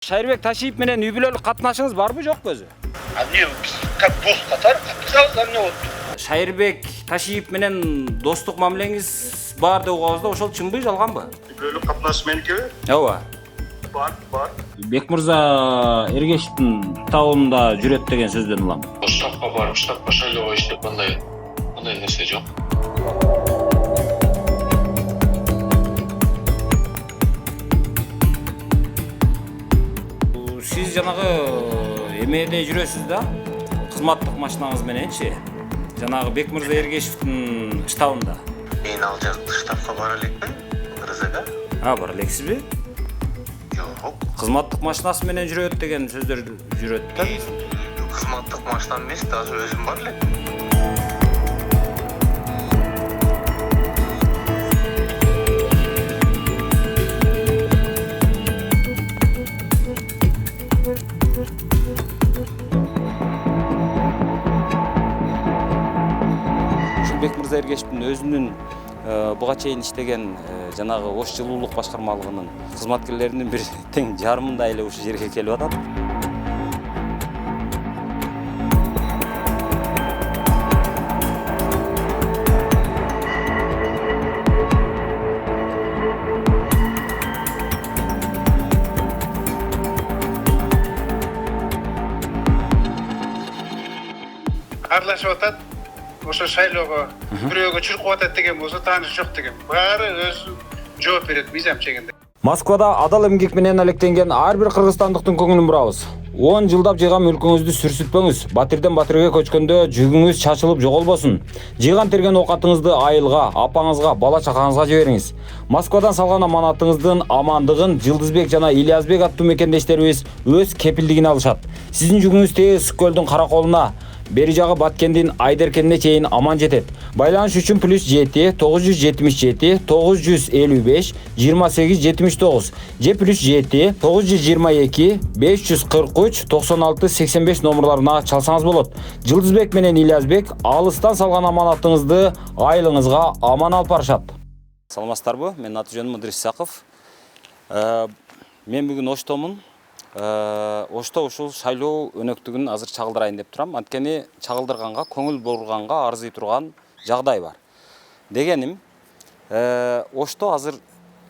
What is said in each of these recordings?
Шайырбек Ташиев менен үй бүлөлүк катнашыңыз барбы жокпу өзү? Не, как бос катар, катышабыз, эмне болупту? Шайырбек Ташиев менен достук мамилеңиз бар деп угабыз да, ошол чынбы, жалганбы? Бөлүк катнаш меникеби? Ооба. Бар. Бекмырза Эргешевдин штабында жүрөт деген сөздөн улам. Штабка барып, штабка шайлоого иштеп андай нерсе жок. Сиз жанагы эмеде жүрөсүз да? Кызматтык машинаңыз мененчи? Жанагы Бекмырза Эргешевдин штабында. Мен ал жакты штабка бара элекпин, Рызага. Бара элексизби? Жок. Кызматтык машинасы менен жүрөт деген сөздөр жүрөт да. Кызматтык машинам эмес, азыр өзүм бар элек. Бекмырза Эргешевдин өзүнүн буга чейин иштеген жанагы Ош жылуулук башкармалыгынын кызматкерлеринин бир тең жарымында эле ушул жерге келип атат. Аралашып атат. Ошо шайлоого бирөөгө чуркуп атат деген болсо тааныш жок деген. Баары өзү жооп берет мыйзам чегинде. Москвада адал эмгек менен алектенген ар бир кыргызстандыктын көңүлүн бурабыз. 10 жылдап жыйган мүлкүңүздү сүрсүтпөңүз. Батирден батирге көчкөндө жүгүңүз чачылып жоголбосун. Жыйган терген оокатыңызды айылга, апаңызга, бала чакаңызга жибериңиз. Москвадан салган аманатыңыздын амандыгын Жылдызбек жана Ильязбек аттуу мекендештерибиз өз кепилдигине алышат. Сиздин жүгүңүз Ысык көлдүн Караколуна, бери жагы Баткендин Айдеркенине чейин аман жетет. Байланыш үчүн +7 977 955 2879 же +7 922 543 96 85 номерларына чалсаңыз болот. Жылдызбек менен Ильязбек алыстан салган аманатыңызды айылыңызга аман алып барышат. Саламатсыздарбы? Менин аты жөнүм Ыдырис Исаков. Мен бүгүн Оштомун. Ошто ушул шайлоо өнөктүгүн азыр чагылдырайын деп турам. Анткени чагылдырганга, көңүл бурганга арзый турган жагдай бар. Дегеним, Ошто азыр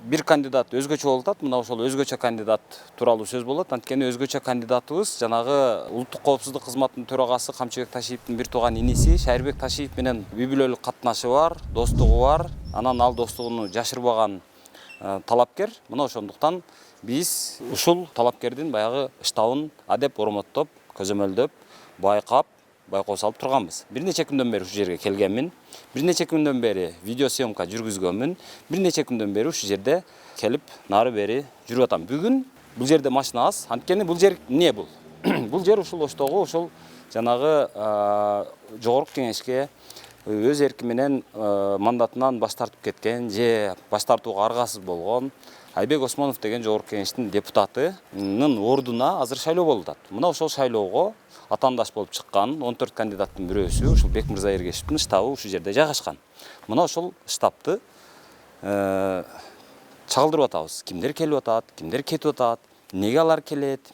бир кандидат өзгөчө болуп атат. Мына ошол өзгөчө кандидат тууралуу сөз болот. Анткени өзгөчө кандидатыбыз жанагы улуттук коопсуздук кызматынын төрагасы Камчыбек Ташиевдин бир тууган иниси Шайырбек Ташиев менен үй бүлөлүк катнашы бар, достугу бар. Анан ал достугуну жашырбаган талапкер. Мына ошондуктан биз ушул талапкердин баягы штабын адеп оромоттоп, көзөмөлдөп, байкоо салып турганбыз. Бир нече күндөн бери ушул жерге келгенмин. Бир нече күндөн бери видеосъемка жүргүзгөнмүн. Бир нече күндөн бери ушул жерде келип нары бери жүрүп атам. Бүгүн бул жерде машина аз. Анткени бул жер эмне бул? Бул жер ушул Оштогу ушул жанагы жогорку кеңешке өз эрки менен мандатынан баш тартып кеткен же баш тартууга аргасыз болгон Айбек Осмонов деген жогорку кеңештин депутатынын ордуна азыр шайлоо болуп атат. Мына ошол шайлоого атаандаш болуп чыккан 14 кандидаттын бирөөсү ушул Бекмырза Эргешевдин штабы ушул жерде жайгашкан. Мына ошол штабты чагылдырып атабыз. Кимдер келип атат, кимдер кетип атат, эмнеге алар келет?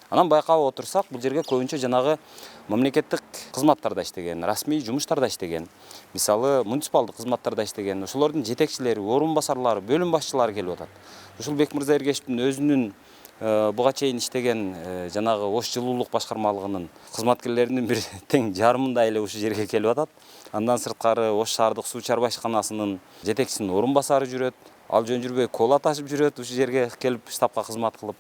Анан байкап отурсак, бул жерге көбүнчө жанагы мамлекеттик кызматтарда иштеген, расмий жумуштарда иштеген, мисалы муниципалдык кызматтарда иштеген, ошолордун жетекчилери, орун басарлары, бөлүм башчылары келип атат. Ушул Бекмырза Эргешевдин өзүнүн буга чейин иштеген жанагы Ош жылуулук башкармалыгынын кызматкерлеринин бир тең жарымында эле ушул жерге келип атат. Андан сырткары Ош шаардык суу чар башкармасынын жетекчисинин орун басары жүрөт. Ал жөн жүрбөй кола ташып жүрөт ушул жерге келип штабка кызмат кылып.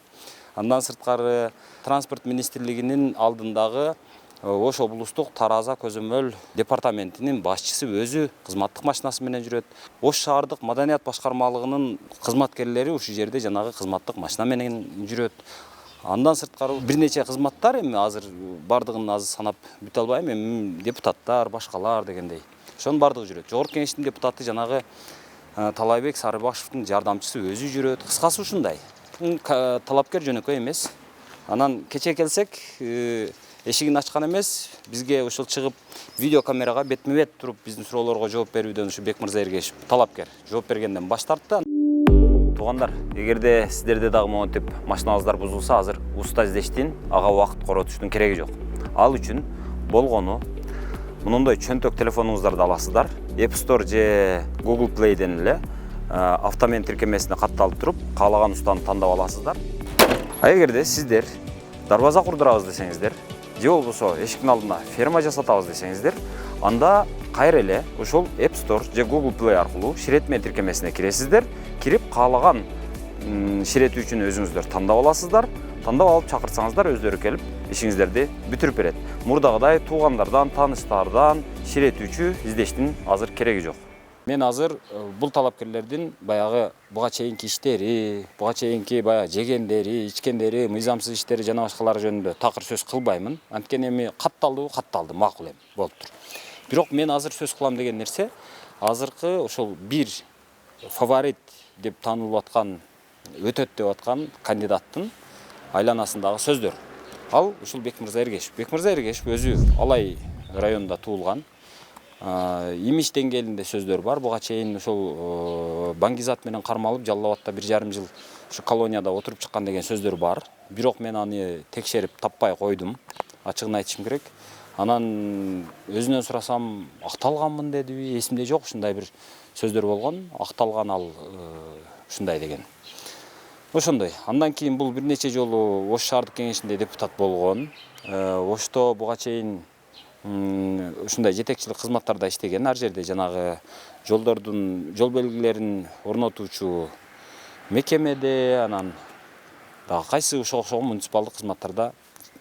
Андан сырткары транспорт министрлигинин алдындагы Ош облустук тараза көзөмөл департаментинин башчысы өзү кызматтык машинасы менен жүрөт. Ош шаардык маданият башкармалыгынын кызматкерлери ушул жерде жанагы кызматтык машина менен жүрөт. Андан сырткары бир нече кызматтар эми азыр бардыгын азыр санап бүтө албайм, эми депутаттар, башкалар дегендей. Ошонун бардыгы жүрөт. Жогорку кеңештин депутаты жанагы Талайбек Сарыбашевдин жардамчысы өзү жүрөт. Кыскасы ушундай. Талапкер жөнөкөй эмес. Анан кече келсек, эшигин ачкан эмес, бизге ушул чыгып видеокамерага бетме-бет туруп биздин суроолорго жооп берүүдөн ушу Бекмырза Эргешев талапкер жооп бергенден баш тартты. туугандар, эгерде сиздерде дагы монтип машиналарыңыздар бузулса, азыр уста издештин, ага убакыт коротуштун кереги жок. Ал үчүн болгону мындай чөнтөк телефонуңуздарды аласыздар. App Store же Google Play'ден эле автомен тиркемесине катталып туруп, каалаган устаны тандап аласыздар. Эгерде сиздер дарбаза курдурабыз десеңиздер, же болбосо эшиктин алдына ферма жасатабыз десеңиздер, анда кайра эле ошол App Store же Google Play аркылуу ширетме тиркемесине киресиздер. Кирип каалаган ширетүүчүнү өзүңүздөр тандап аласыздар. Тандап алып чакырсаңыздар өздөрү келип ишиңиздерди бүтүрүп берет. Мурдагыдай туугандардан, тааныштардан ширетүүчү издештин азыр кереги жок. Мен азыр бул талапкерлердин баягы буга чейинки иштери, буга чейинки баягы жегендери, ичкендери, мыйзамсыз иштери жана башкалары жөнүндө такыр сөз кылбаймын. Анткени эми катталды, макул эми болуптур. Бирок мен азыр сөз кылам деген нерсе азыркы ошол бир фаворит деп таанылып аткан, өтөт деп аткан кандидаттын айланасындагы сөздөр. Ал ушул Бекмырза Эргешев. Бекмырза Эргешев өзү Алай районунда туулган. Имиш деңгээлинде сөздөр бар. Буга чейин ошол Баңгизат менен кармалып, Жалал Абадта 1,5 жыл ушу колонияда отуруп чыккан деген сөздөр бар. Бирок мен аны текшерип таппай койдум. Ачыгын айтышым керек. Анан өзүнөн сурасам, акталганмын дедиби, эсимде жок, ушундай бир сөздөр болгон. Акталган ал ушундай деген. Ошондой. Андан кийин бул бир нече жолу Ош шаардык кеңешинде депутат болгон. Ошто буга чейин ушундай жетекчилик кызматтарда иштеген. Ар жерде жанагы жолдордун жол белгилерин орнотуучу мекемеде, анан дагы кайсы окшогон муниципалдык кызматтарда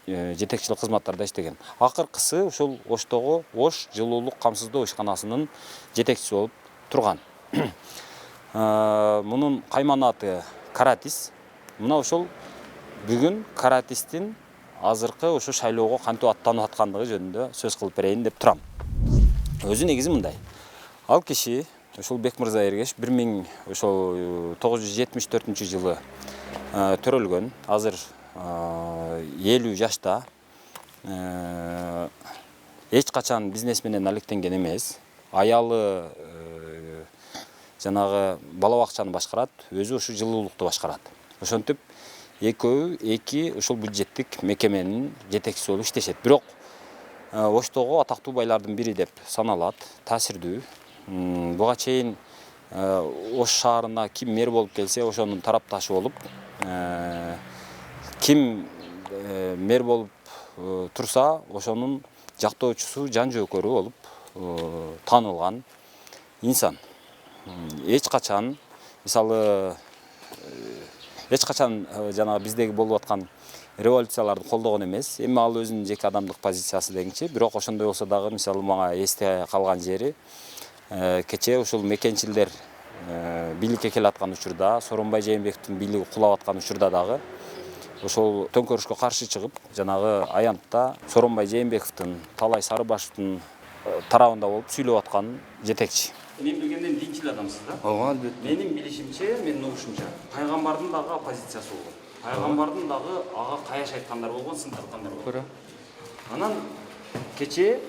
жетекчилик кызматтарда иштеген. Акыркысы ушул Оштогу Ош жылуулук камсыздоо ишканасынын жетекчиси болуп турган. Мунун кайман аты Каратис. Мына ошол бүгүн Каратистин азыркы ошо шайлоого кантип аттанып аткандыгы жөнүндө сөз кылып берейин деп турам. Өзү негизи мындай. Ал киши ошол Бекмырза Эргешев 1974 жылы төрөлгөн. Азыр 50 жашта. Эч качан бизнес менен алектенген эмес. Аялы жанагы бала бакчаны башкарат, өзү ушу жылуулукту башкарат. Ошентип эки ушул бюджеттик мекеменин жетекчиси болуп иштешет. Бирок Оштогу атактуу байлардын бири деп саналат, таасирдүү. Буга чейин Ош шаарына ким мэр болуп келсе, ошонун тарапташы болуп, ким мэр болуп турса, ошонун жактоочусу, жан жөөкөрү болуп таанылган инсан. Эч качан жанагы биздеги болуп аткан революцияларды колдогон эмес. Эми ал өзүнүн жеке адамдык позициясы дегенче, бирок ошондой болсо дагы мисалы мага эсте калган жери кечээ ушул мекенчилдер бийликке келаткан учурда, Сооронбай Жээнбековдун бийлиги кулап аткан учурда дагы ошол төңкөрүшкө каршы чыгып, жанагы аянтта Сооронбай Жээнбековдун, Талай Сарыбашевдин тарабында болуп сүйлөп аткан жетекчи. Мен билгенден динчил адамсыз да? Ооба, албетте. Менин билишимче, менин угушумча, пайгамбардын дагы оппозициясы болгон. Пайгамбардын дагы ага каяш айткандар болгон, сындырткандар болгон. Анан кечээ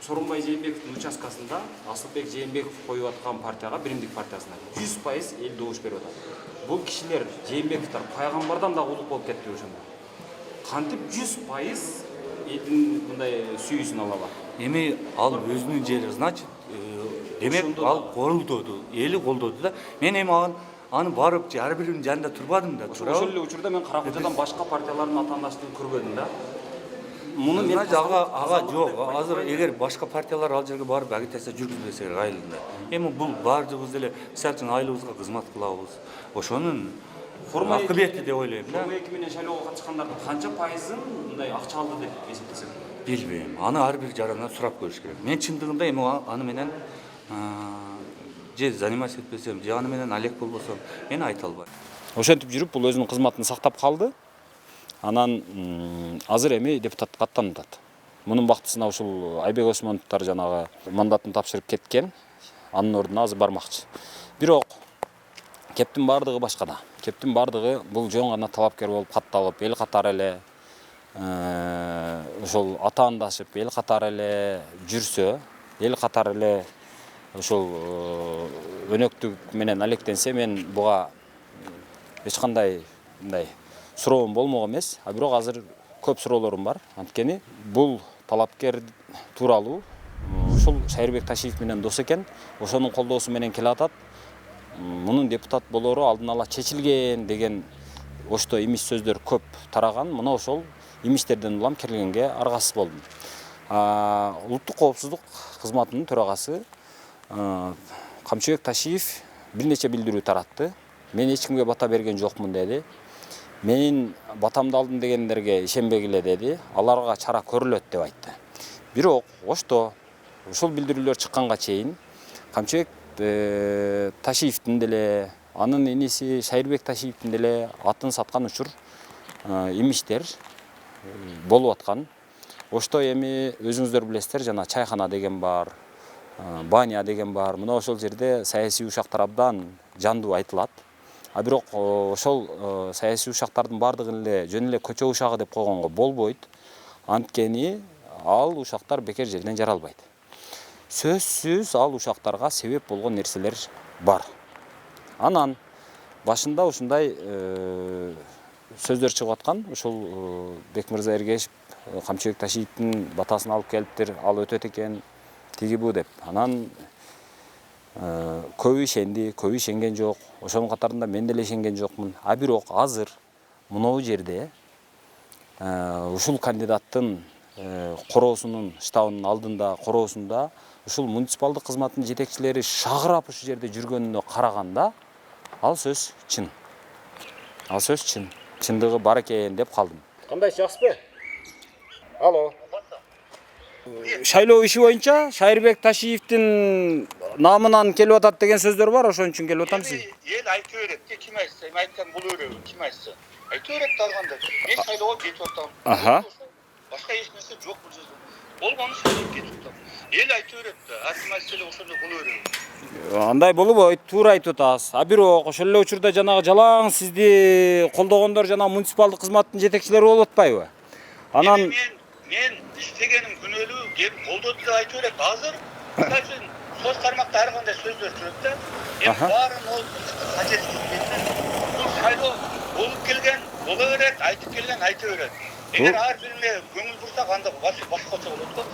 Сооронбай Жээнбековдун участкасында Асылбек Жээнбеков коюп аткан партияга, Биримдик партиясына 100% эл добуш берип атат. Бул кишилер, Жээнбековдор пайгамбардан дагы улук болуп кетти ошондо. Кантип 100% элдин мындай сүйүүсүн ала алат? Эми ал өзүнүн жери, значит, демек ал колдоду, эли колдоду да. Мен эми аны барып ар биринин жанында турбадым да. Ошол эле учурда мен Каракожадан башка партиялардын атаандаштыгын көрбөдүм да. Муну мен ага жок. Азыр эгер башка партиялар ал жерге барып агитация жүргүзбөсө айылында. Эми бул баардыгыбыз эле мисалы үчүн айылыбызга кызмат кылабыз. Ошонун акыбети деп ойлойм да. Форма 2 менен шайлоого катышкандардын канча пайызын мындай акча алды деп эсептесем? Билбейм. Аны ар бир жарандан сурап көрүш керек. Мен чындыгында эми аны менен же заниматься этпесем, же аны менен алек болбосом, мен айта албайм. Ошентип жүрүп, бул өзүнүн кызматын сактап калды. Анан азыр эми депутаттыкка аттанып атат. Мунун бактысына ушул Айбек Осмоновдор жанагы мандатын тапшырып кеткен. Анын ордуна азыр бармакчы. Бирок кептин бардыгы башкада. Кептин бардыгы бул жөн гана талапкер болуп катталып, эл катары эле ошол атаандашып, эл катары эле жүрсө, эл катары эле ошол өнөктүк менен алектенсе, мен буга эч кандай мындай суроом болмок эмес. А бирок азыр көп суроолорум бар. Анткени бул талапкер тууралуу ушул Шайырбек Ташиев менен дос экен. Ошонун колдоосу менен келе атат. Мунун депутат болору алдын ала чечилген деген ошто имиш сөздөр көп тараган. Мына ошол имиштерден улам келгенге аргасыз болдум. Улуттук коопсуздук кызматынын төрагасы Камчыбек Ташиев бир нече билдирүү таратты. Мен эч кимге бата берген жокмун деди. Мен батамды алдым дегендерге ишенбегиле деди. Аларга чара көрүлөт деп айтты. Бирок ошто ушул билдирүүлөр чыкканга чейин Камчыбек Ташиевдин деле, анын иниси Шайырбек Ташиевдин деле атын саткан учур имиштер болуп аткан. Ошто эми өзүңүздөр билесиздер, жана чайхана деген бар, баня деген бар. Мына ошол жерде саясий ушактар абдан жандуу айтылат. А бирок ошол саясий ушактардын бардыгын эле жөн эле көчө ушагы деп койгонго болбойт. Анткени ал ушактар бекер жерден жаралбайт. Сөзсүз ал ушактарга себеп болгон нерселер бар. Анан башында ушундай сөздөр чыгып аткан. Ушул Бекмырза Эргешев Камчыбек Ташиевдин батасын алып келиптир, ал өтөт экен, тиги бу деп. Анан көбү ишенди, көбү ишенген жок. Ошонун катарында мен деле ишенген жокмун. А бирок азыр мынау жерде ушул кандидаттын короосунун штабынын алдында, короосунда ушул муниципалдык кызматтын жетекчилери шагырап ушул жерде жүргөнүнө караганда ал сөз чын. Ал сөз чын. Чындыгы бар экен деп калдым. Кандай, жакшысызбы? Алло. Шайлоо иши боюнча Шайырбек Ташиевдин намынан келип атат деген сөздөр бар, ошон үчүн келип атам сиз. Эл айтып берет, ким айтса, мен айткан бул өрөбү, ким айтса. Айтып берет алганда. Мен шайлоого кетип атам. Башка эч нерсе жок бул жерде. Болгону шайлоого кетип атам. Эл айтып берет, ар маселе ошондо бул өрөбү. Андай болбойт, туура айтып атасыз. А бирок ошол эле учурда жанагы жалаң сизди колдогондор жана муниципалдык кызматтын жетекчилери болуп атпайбы? Анан мен иштегеним күнөөлүү, келип колдоду деп айтып берет. Азыр мисалы үчүн соц тармакта ар кандай сөздөр жүрөт да. Эми баарын ол качеtsiz кетти. Бул шайлоо болуп келген боло берет, айтып келген айта берет. Эгер ар бирине көңүл бурсак, анда башкача болот го.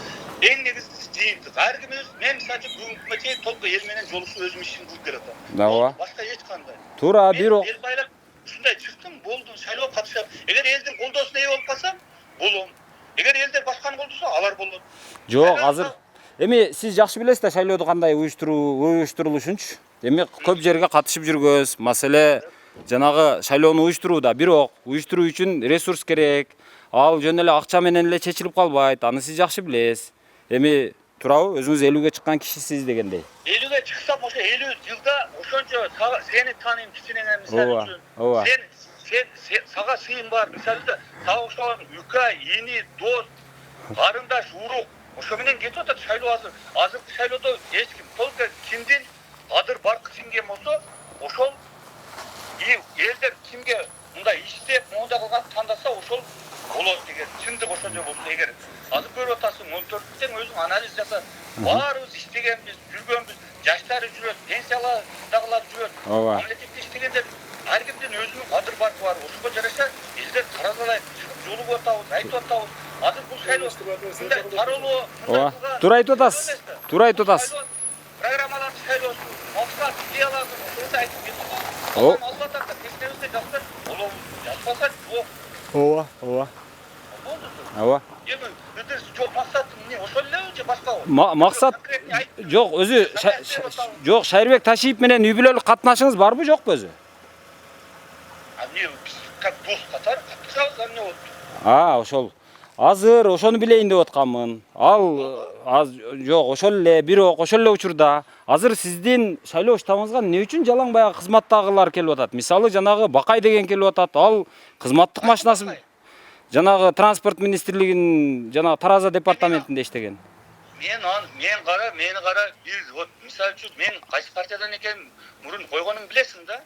Эң негизгиси жыйынтык. Ар ким өз, мен мисалы үчүн бүгүнкү чейин толук эл менен жолугушуп өзүм ишимди кылып келатам. Ооба. Башка эч кандай. Туура, бирок эл байлап ушундай чыктым, болду, шайлоого катышам. Эгер элдин колдоосуна ээ болуп калсам, болом. Эгер элдер башканы колдосо, алар болот. Жок, азыр эми сиз жакшы билесиз да шайлоодо кандай уюштурулушунчу. Эми көп жерге катышып жүргөз. Маселе жанагы шайлоону уюштурууда. Бирок уюштуруу үчүн ресурс керек. Ал жөн эле акча менен эле чечилип калбайт. Аны сиз жакшы билесиз. Эми туурабы, өзүңүз 50ге чыккан кишисиз дегендей. 50ге чыксам, ошо 50 жылда ошончо сени тааныйм, кичинеңе мисалы үчүн. Ооба. Сен сага сыйым бар. Мисалы үчүн сага окшогон үка, ини, дос, карындаш, урук ошо менен кетип атат шайлоо азыр. Азыркы шайлоодо эч ким только кимдин адыр бар кызынген болсо, ошол элдер кимге мындай иштеп, монда кылган тандаса, ошол болот деген. Чындык ошондой болсо, эгер азыр көрүп атасың, 14-тен өзүң анализ жаса, баарыбыз иштегенбиз, жүргөнбүз, жаштары жүрөт, пенсиялардагылар жүрөт. Мамлекетте иштегендер ар кимдин өзүнүн адыр баркы бар. Ошого жараша элдер таразалайт, чыгып жолугуп атабыз, айтып атабыз. Азыр бул шайлоо мындай таралуу, Ооба. Туура айтып атасыз. Туура айтып атасыз. Программаларды шайлоосу, максат, идеяларды ошондо айтып кетти. Ооба. Албатта тескерисинде жазса, болобу, жазбаса жок. Ооба, ооба. Ооба. Эми бир жок максатым эмне? Ошол эле же башка? Максат жок, өзү жок, Шайырбек Ташиев менен үй бүлөлүк катнашыңыз барбы, жокпу өзү? Эмне как дос катары катышабыз, эмне болот? Ошол. Азыр ошону билейин деп атканмын. Жок, ошол эле, бирок ошол эле учурда азыр сиздин шайлоо штабыңызга эмне үчүн жалаң баягы кызматтагылар келип атат? Мисалы жанагы Бакай деген келип атат. Ал кызматтык машинасын жанагы транспорт министрлигинин жанагы Тараза департаментинде иштеген. Мени кара, бир вот мисалы үчүн мен кайсы партиядан экенин мурун койгонумду билесиң да?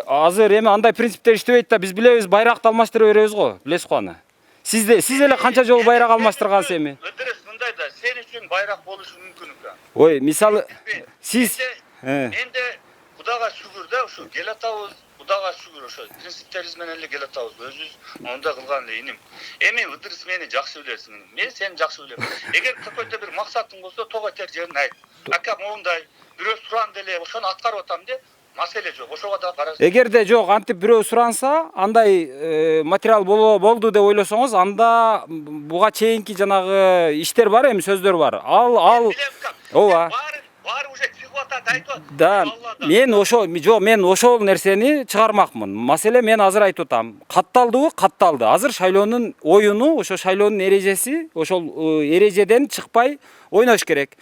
Азыр эми андай принциптер иштебейт да, биз билебиз, байракты алмаштыра беребиз го, билесиз го аны. Сиз эле канча жолу байрак алмаштыргансыз эми? Өтөрөс мындай да, сен үчүн байрак болушу мүмкүн экен. Ой, мисалы сиз менде Кудайга шүгүр да, ушу келатабыз, Xudoga shukr, o'sha prinsipteriz menен эле келатабыз. Өзүбүz анда кылган эле иним. Эми Ыдырыс мени жакшы билесиң. Мен сени жакшы билем. Эгер какой-то бир максатың болсо, тога тер жерин айт. Ака моундай бирөө суран деле ошону аткарып атам де, маселе жок. Ошого да караш. Эгерде жок антип бирөө суранса, андай материал болду деп ойлосоңуз, анда буга чейинки жанагы иштер бар, эми сөздөр бар. Ал ооба. Баары уже чыгып атат, айтып атат. Да, мен ошол нерсени чыгармакмын. Маселе мен азыр айтып атам. Катталдыбы? Катталды. Азыр шайлоонун оюну, ошо шайлоонун эрежеси, ошол эрежеден чыкпай ойнош керек.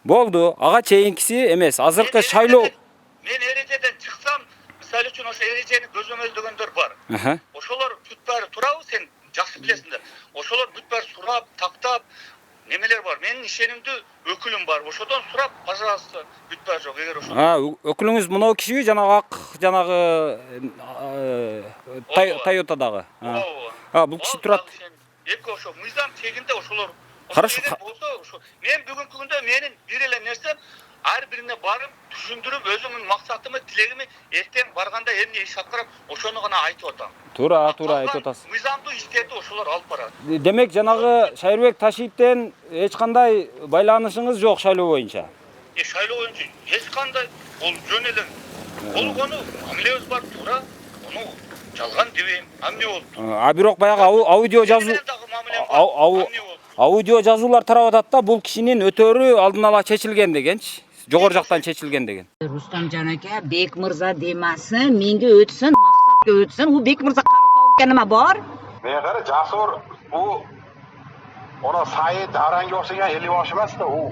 Болду. Ага чейинкиси эмес. Азыркы шайлоо мен эрежеден чыксам, мисалы үчүн ошо эрежени көзөмөлдөгөндөр бар. Ошолор бүт баары туурабы, сен жакшы билесиңдер. Ошолор бүт баары сурап, тактап, немелер бар. Менин ишенимдүү өкүлүм бар. Ошодон сурап, пожалуйста, бүт баары жок. Эгер ошо. Өкүлүңүз мынау кишиби жанагы Toyota'дагы. Бул киши турат. Эки ошо мыйзам чегинде ошолор. Хорошо. Мен бүгүнкү күндө менин бир эле нерсем ар бирине барып түшүндүрүп, өзүмдүн максатымы, тилегими эртең барганда эмне иш аткарып, ошону гана айтып атам. Туура айтып атасыз. Мыйзамдуу иштерди ошолор алып барат. Демек жанагы Шайырбек Ташиевден эч кандай байланышыңыз жок шайлоо боюнча. Шайлоо боюнча эч кандай бул жөн эле. Болгону мамилебиз бар, туура. Ону жалган дебейм. Эмне болду? Бирок баягы аудио жазуулар тарап атат да, бул кишинин өтөрү алдын ала чечилген дегенчи. Жогору жактан чечилген деген. Рустамжан ака, Бек мырза демасын, менге өтсүн, максатка өтсүн. У Бек мырза кары тауыкка нема бар? Men qara Jasur u ona Said Aranga o'xshagan 50 yosh emas-da u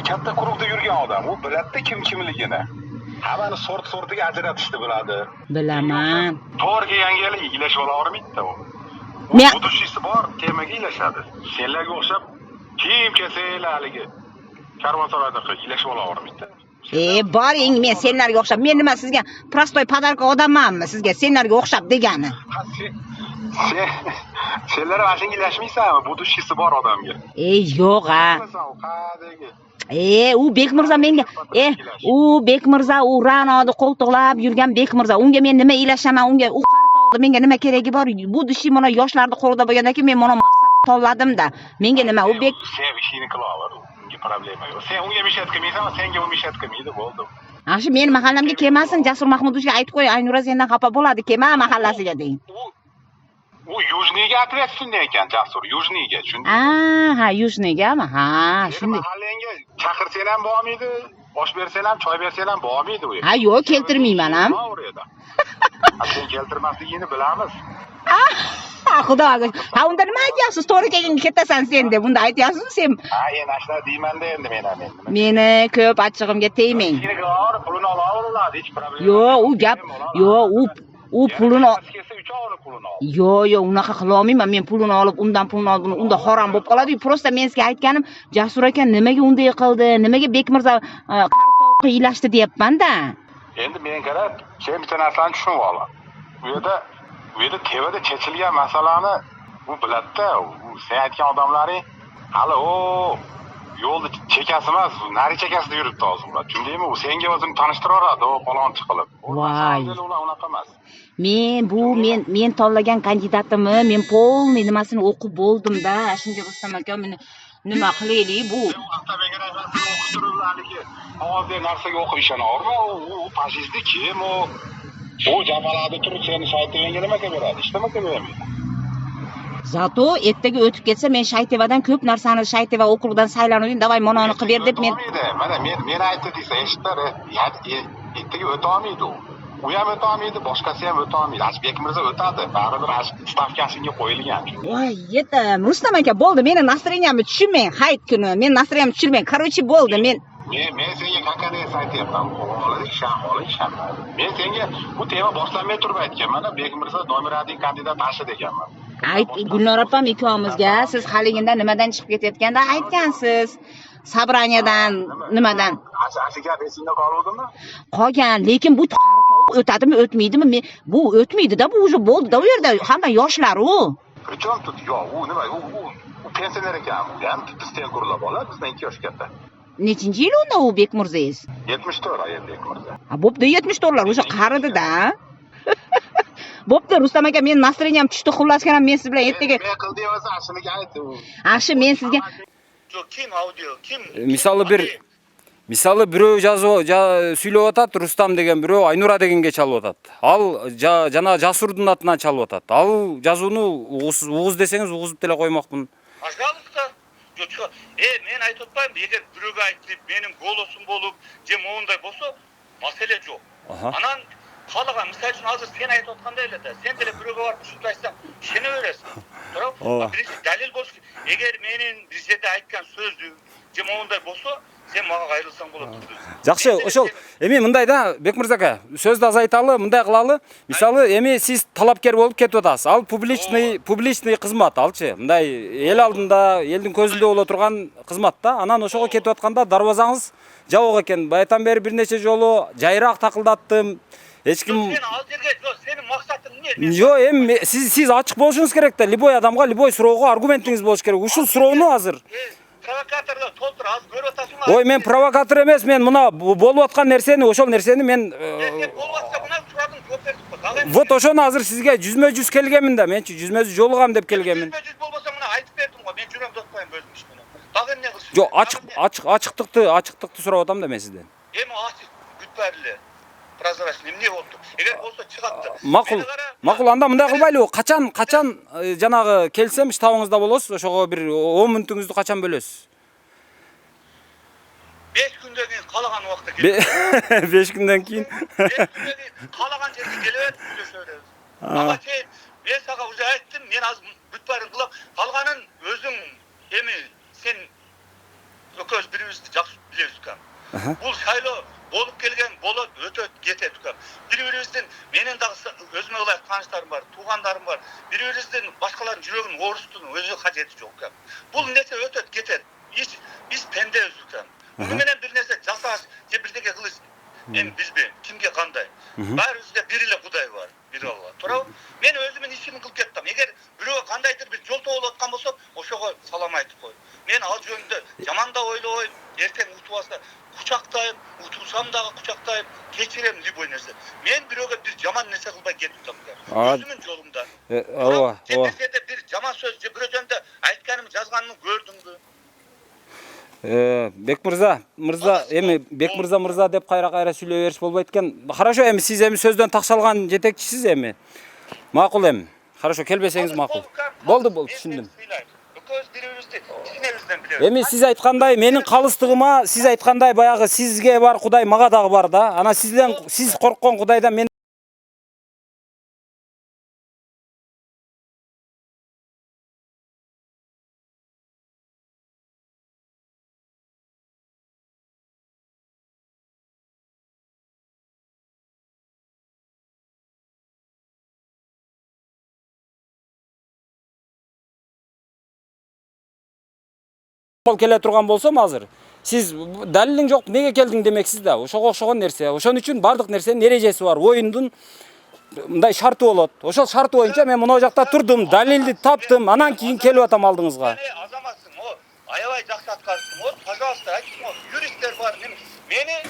katta klubda yurgan odam. U biladi kimligini. Hammani sortiga ajratishni biladi. Bilaman. To'g'ri kelganga ilashib ola olmaydi-da u. Bu dushisi bor, temaga ilashadi. Senlarga o'xshab kim kelsa haligi karvonsaroyda ilashib ola olmaydi. Boring, men senlarga o'xshab. Men nima sizga prostoy podarka odammanmi? Sizga senlarga o'xshab degani. Senlar ashunga ilashmaysanmi? Bu dushisi bor odamga. Yo'q a. U Bek mirza menga, u Bek mirza u Ra'noni qo'ltiqlab yurgan Bek mirza. Unga men nima ilashaman? Unga u qartog'di. Menga nima keragi bor? Bu dushi mana yoshlarning qo'lida bo'lgandan keyin men mana maqsad tanladim-da. Menga nima u Bek sen ishini qila oladi. Unga problema yo'q. Sen unga mishat qilmaysanmi? Senga u mishat qilmaydi, bo'ldi. Shu men mahallamga kelmasin, Jasur Mahmudovga aytib qo'y, Aynura sendan xafa bo'ladi, kelma mahallasiga deng. U Yujniga ответственный ekan, Jasur, Yujniga, tushundingmi? Ha, Yujnigami? Ha, shunday. Mahallangga chaqirsan ham bo'lmaydi, osh bersan ham, choy bersan ham bo'lmaydi u. Ha, yo'q, keltirmayman ham. Sen keltirmasligingni bilamiz. Xudoga. Ha, unda nima aytyapsiz? To'g'ri kelganga ketasan sen deb, bunda aytyapsiz sen. Ha, endi ashuna deyman-da endi men ham. Meni ko'p achchig'imga tegmang. Pulini oladi, hech problema. Yo'q, u gap, yo'q, u pulini yo'q, unaqa qila olmayman. Men pulini olib, undan pulini olib, unda harom bo'lib qoladi-yu. Prosta men sizga aytganim, Jasur aka nimaga unday qildi? Nimaga Bek mirza qari tovuqqa ilashdi deyapman-da. Endi men qarab, sen bitta narsani tushunib ol. Bu yerda tevada chechilgan masalani u biladi-da. Sen aytgan odamlaring hali yo'lda chekasi emas, nari chekasida yuribdi hozir ular. Tushundingmi? U senga o'zini tanishtiraradi, falonchi qilib. Voy. Ular unaqa emas. Men tanlagan kandidatimni, men polniy nimasini o'qib bo'ldim-da. Shunga Rustam aka meni nima qilaylik bu? Avtomobilga rasmini o'qishtirib haligi ovozli narsaga o'qib ishonaverma. U fashistlik kim u? U jamoada turib seni shaytonga nima beradi? Ishtimaka bermaydi. Zato ertaga o'tib ketsa men Shaytevadan ko'p narsani Shayteva okrugidan saylanuvdim, davay mononi qilib ber deb men. Mana men aytdi desa eshitlar, ertaga o'ta olmaydi u. U ham o'ta olmaydi, boshqasi ham o'ta olmaydi. Bek mirza o'tadi, baribir stavkasiga qo'yilgan. Voy, yetim. Rustam aka bo'ldi, meni настроениямni tushunmang, hayit kuni. Men настроениямni tushunmang. Короче, bo'ldi, men senga qanaqanday aytyapman, olisham. Men senga bu tema boshlanmay turib aytganman, mana Bek mirza nominatning kandidat tashi deganman. Gulnor opam ikkovimizga siz haligida nimadan chiqib ketayotganda aytgansiz. Sabraniyadan nimadan? Gap esingda qoluvdimi? Qolgan, lekin bu o'tadimi, o'tmaydimi? Bu o'tmaydi-da, bu уже bo'ldi-da, u yerda hamma yoshlar u. Qachon yo'q, u nima? U pensioner ekan. Ham bizdan ko'rilib oladi, bizdan 2 yosh katta. Nechinchi yil unda u Bekmirzaingiz? 74 ayol Bekmirza. Bo'pti, 74lar o'sha qaridi-da. Bo'pti, Rustam aka, men настроением tushdi, xullas ham men siz bilan ertaga. Men qil deyapsan, shuniga ayt. Yaxshi, men sizga Kim audio, kim? Мисалы бирөө сүйлөп атат, Рустам деген бирөө Айнура дегенге чалып атат. Ал жана Жасурдун атынан чалып атат. Ал жазууну угуз десеңиз угузуп деле коймокмун. Пожалуйста. Жок, мен айтып атпаймын, эгер бирөөгө айтып, менин голосум болуп, же моундай болсо, маселе жок. Анан каалаган, мисалы үчүн азыр сен айтып аткандай эле да, сен деле бирөөгө барып ушунду айтсаң, ишене бересиң. Туурабы? Биринчи далил болуш керек. Эгер менин бир жерде айткан сөзүм же моундай болсо, сен мага кайрылсаң болот. Жакшы, ошол эми мындай да, Бекмырза ака, сөздү азайталы, мындай кылалы. Мисалы, эми сиз талапкер болуп кетип атасыз. Ал публичный кызмат алчы. Мындай эл алдында, элдин көзүндө боло турган кызмат да. Анан ошого кетип атканда дарбазаңыз жабык экен. Баятан бери бир нече жолу жайыраак такылдаттым. Эч ким Сен ал жерге, сенин максатың эмне? Жо, эми сиз ачык болушуңуз керек да. Любой адамга, любой суроого аргументиңиз болуш керек. Ушул суроону азыр Провокаторлар толтур, аз көрүп атасың. Ой, мен провокатор эмес, мен мына болуп аткан нерсени, ошол нерсени мен Сен болуп атса, мына сурадың жооп бердик го. вот ошону азыр сизге жүзмө-жүз келгенмин да, менчи жүзмө-жүз жолугам деп келгенмин. Жүзмө-жүз болбосо мына айтып бердим го, мен жүрөм деп коюм өзүм иш менен. Дагы эмне кылышым? Жок, ачыктыкты сурап атам да мен сизден. Эми ачык бүтпөрлү. Прозрачный эмне болду? Эгер болсо чыгат. Макул, анда мындай кылбайлыбы? Качан жанагы келсем штабыңызда болосуз, ошого бир 10 мүнөтүңүздү качан бөлөсүз? 5 күндөн кийин каалаган убакта келет. 5 күндөн кийин. 5 күндөн кийин каалаган жерге келет, сүйлөшөбүз. Ага сен, мен сага уже айттым, мен азыр бүтпөрүн кылам. Калганын өзүң эми сен экөөбүз бирибизди жакшы билебиз экен. Бул шайлоо болуп келген болот, өтөт, кетет экен. Бири-бирибиздин менин дагы өзүмө ылайык тааныштарым бар, туугандарым бар. Бири-бирибиздин башкалардын жүрөгүн оорустун өзү кажети жок экен. Бул нерсе өтөт, кетет. Биз пендебиз экен. Буну менен бир нерсе жасаш, же бирдеке кылыш, эми билбейм, кимге кандай. Баарыбызда бир эле Кудай бар, бир Алла. Туурабы? Мен өзүмдүн ишимди кылып кеттим. Эгер бирөө кандайдыр бир жолтоо болуп аткан болсо, ошого салам айтып кой. Мен ал жөнүндө жаман да ойлобойм, эртең утуп алса кучактайм, утулсам дагы кучактайм, кечирем любой нерсе. Мен бирөөгө бир жаман нерсе кылбай кетиптим. Өзүмдүн жолумда. Ооба. Жерде бир жаман сөз же бирөө жөнүндө айтканым, жазганымды көрдүңбү? Бекмырза, эми Бекмырза деп кайра сүйлөй бериш болбойт экен. Хорошо, эми сиз эми сөздөн такшалган жетекчисиз эми. Макул эми. Хорошо, келбесеңиз макул. Болду, түшүндүм. Эми сиз айткандай, менин калыстыгыма, сиз айткандай баягы сизге бар Кудай, мага дагы бар да. Ана сиз корккон Кудайдан мен келе турган болсом азыр, сиз далилиң жок, неге келдиң демексиз да. Ошого окшогон нерсе. Ошон үчүн бардык нерсенин эрежеси бар. Оюндун мындай шарты болот. Ошол шарт боюнча мен мына жакта турдум, далилди таптым, анан кийин келип атам алдыңызга. Азаматсың, аябай жакшы аткарыптың. Пожалуйста, айтыңыз, юристтер бар. Мени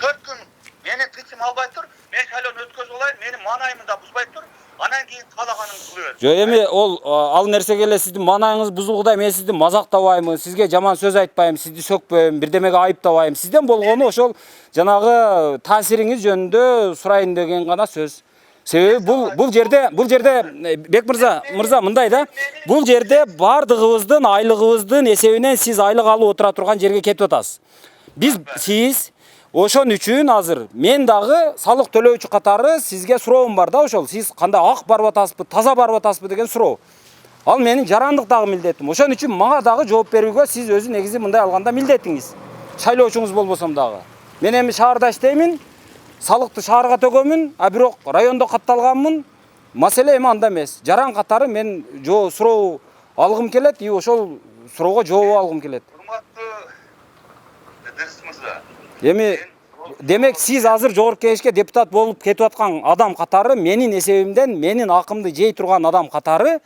4 күн менин тыйчым албай тур, мен шайлоону өткөзүп алайын, менин маанайымды да бузбай тур. Анан кийин каалаганыңды кыла бер. Жок, эми ал нерсеге эле сиздин маанайыңыз бузулгудай, мен сизди мазактабайм, сизге жаман сөз айтпайм, сизди сөкпөйм, бирдемеге айыптабайм. Сизден болгону ошол жанагы таасириңиз жөнүндө сурайын деген гана сөз. Себеби бул жерде Бекмырза мындай да, бул жерде бардыгыбыздын айлыгыбыздын эсебинен сиз айлык алып отура турган жерге кетип атасыз. Сиз ошон үчүн азыр мен дагы салык төлөөчү катары сизге суроом бар да, ошол сиз кандай ак барып атасызбы, таза барып атасызбы деген суроо. Ал менин жарандыктагы милдетим. Ошон үчүн мага дагы жооп берүүгө сиз өзү негизи мындай алганда милдетиңиз. Шайлоочуңуз болбосом дагы. Мен эми шаарда иштеймин, салыкты шаарга төгөмүн, а бирок райондо катталганмын. Маселе эми анда эмес. Жаран катары мен суроо алгым келет, ошол суроого жооп алгым келет. Эми демек сиз азыр жогорку кеңешке депутат болуп кетип аткан адам катары, менин эсебимден, менин акымды жей турган адам катары,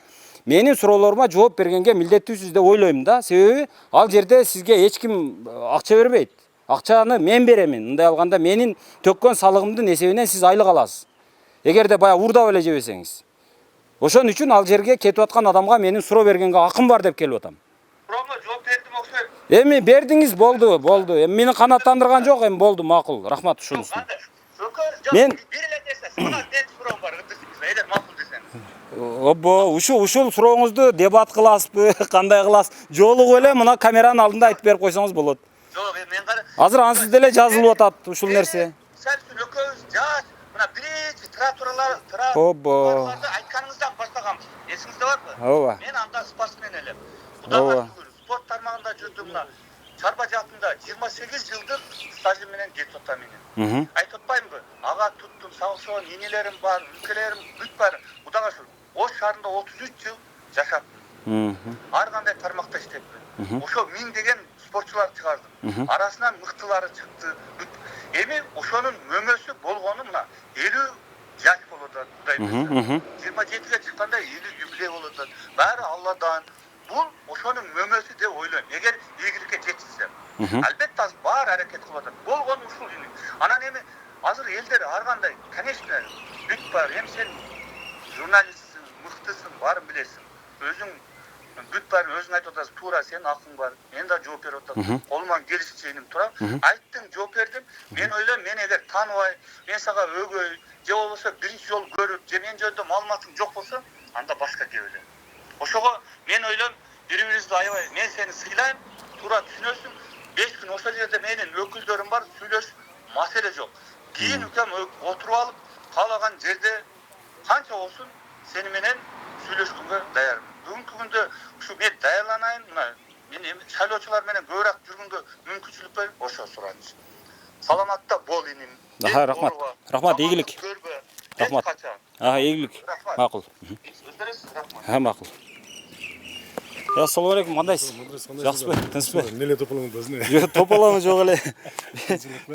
менин суроолорума жооп бергенге милдеттүүсүз деп ойлойм да. Себеби ал жерде сизге эч ким акча бербейт. Акчаны мен беремин. Мындай алганда менин төккөн салыгымдын эсебинен сиз айлык аласыз. Эгерде баягы уурдап эле жебесеңиз. Ошон үчүн ал жерге кетип аткан адамга менин суроо бергенге акым бар деп келип атам. Суроого жооп бердим окшойт. Эми бердиңиз, болду. Эми мени канааттандырган жок, эми болду, макул. Рахмат ушунусун. Мен Бириле десе, сага мен суроо бар, эгер макул десеңиз. Обо, ушул сурооңузду дебат кыласызбы, кандай кыласыз? Жолугуп эле мына камеранын алдында айтып берип койсоңуз болот. Жок, мен кара. Азыр ансыз деле жазылып атат ушул нерсе. Сәл экөөбүз жаш, мына биринчи тратурларды Обо. айтканыңыздан баштаганбыз. Эсиңизде барбы? Ооба. Мен анда спортсмен элем. Кудайга шүгүр, спорт тармагында жүрдүм мына. Чарба жаатында 28 жылдык стажым менен кетип атам менен. Айтып атпаймынбы? Ага туттум, сагышкан энелерим бар, үлкелерим бүт бар. Кудайга шүгүр. Ош шаарында 33 жыл жашаптым. Ар кандай тармакта иштептим. Ошо миң деген спортчулар чыгардым. Арасынан мыктылары чыкты. Эми ошонун мөмөсү болгону мына 50 жаш болуп атат. Кудай буйрса. 27-ге чыкканда 50 юбилей болуп атат. Баары Алладан. Бул ошонун мөмөсү деп ойлойм. Эгер ийгиликке жетишсе. Албетте азыр баары аракет кылып атат. Болгону ушул эле. Анан эми азыр элдер ар кандай, конечно, бүт бар. Эми сен журналистсиң, мыктысың, баарын билесиң. Өзүң бүт баарын өзүң айтып атасың. Туура, сенин акың бар. Мен да жооп берип атам. Колуман келишчейиним турам. Айттым, жооп бердим. Мен ойлойм, мен эгер тааныбай, мен сага өгөй, же болбосо биринчи жолу көрүп, же мен жөнүндө маалыматың жок болсо, анда башка кеп эле. Ошого мен ойлойм, бири-бирибизди аябай, мен сени сыйлайм, туура түшүнөсүң. 5 күн ошол жерде менин өкүлдөрүм бар, сүйлөшүп, маселе жок. Кийин үкем отуруп алып, каалаган жерде канча болсун сени менен сүйлөшкөнгө даярмын. Бүгүнкү күндө ушу мен даярланайын, мына мен эми шайлоочулар менен көбүрөөк жүргөнгө мүмкүнчүлүк берип, ошо сураныч. Саламатта бол иним. Рахмат. Рахмат, ийгилик. Рахмат. Ийгилик. Макул. Макул. Assalomu alaykum, qandaysiz? Yaxshimi? Tinchmi? Nele to'polamiz? Yo'q, to'polami yo'q эле.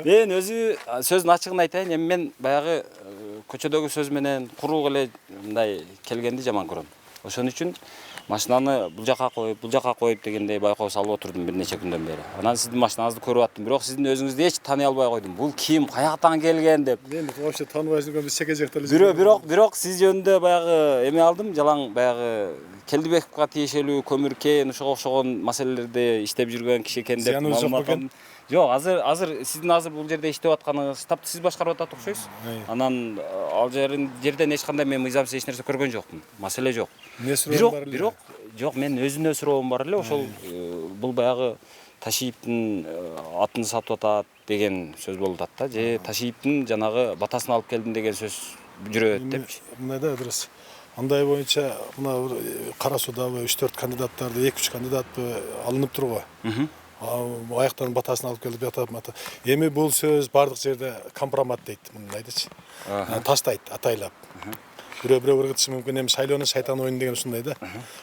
Men o'zi so'zni ochiqni aytayin, endi men bayag'i ko'chadagi so'z менен quruq эле мындай kelgенди жаман көрөм. Ошон үчүн машинаны бул жака коюп дегендей байкоо салып отурдум бир нече күндөн бери. Анан сиздин машинаңызды көрүп аттым, бирок сиздин өзүңүздү эч тааный албай койдум. Бул ким, каяктан келген деп. Мен вообще тааныбай жүргөн биз чеке жакта эле. Бирок сиз жөнүндө баягы эме алдым, жалаң баягы Келдибековго тиешелүү көмүркен, ошого окшогон маселелерди иштеп жүргөн киши экен деп маалымат алдым. Жок, азыр сиздин бул жерде иштеп атканыңыз штабты сиз башкарып атат окшойсуз. Анан ал жерден эч кандай мен мыйзамсыз эч нерсе көргөн жокмун. Маселе жок. Бирок жок, мен өзүнө суроом бар эле. Ошол бул баягы Ташиевдин атын сатып атат деген сөз болуп атат да. Же Ташиевдин жанагы батасын алып келдим деген сөз жүрөт депчи. Мындай да дурус. Андай боюнча мына кара судагы 3-4 кандидаттарды 2-3 кандидат алынып турго. Аяктан батасын алып келип атат. Эми бул сөз бардык жерде компромат дейт, мындайдычы. Таштайт атайлап. Бирөө ыргытышы мүмкүн, эми шайлоонун шайтан оюну деген ушундай да.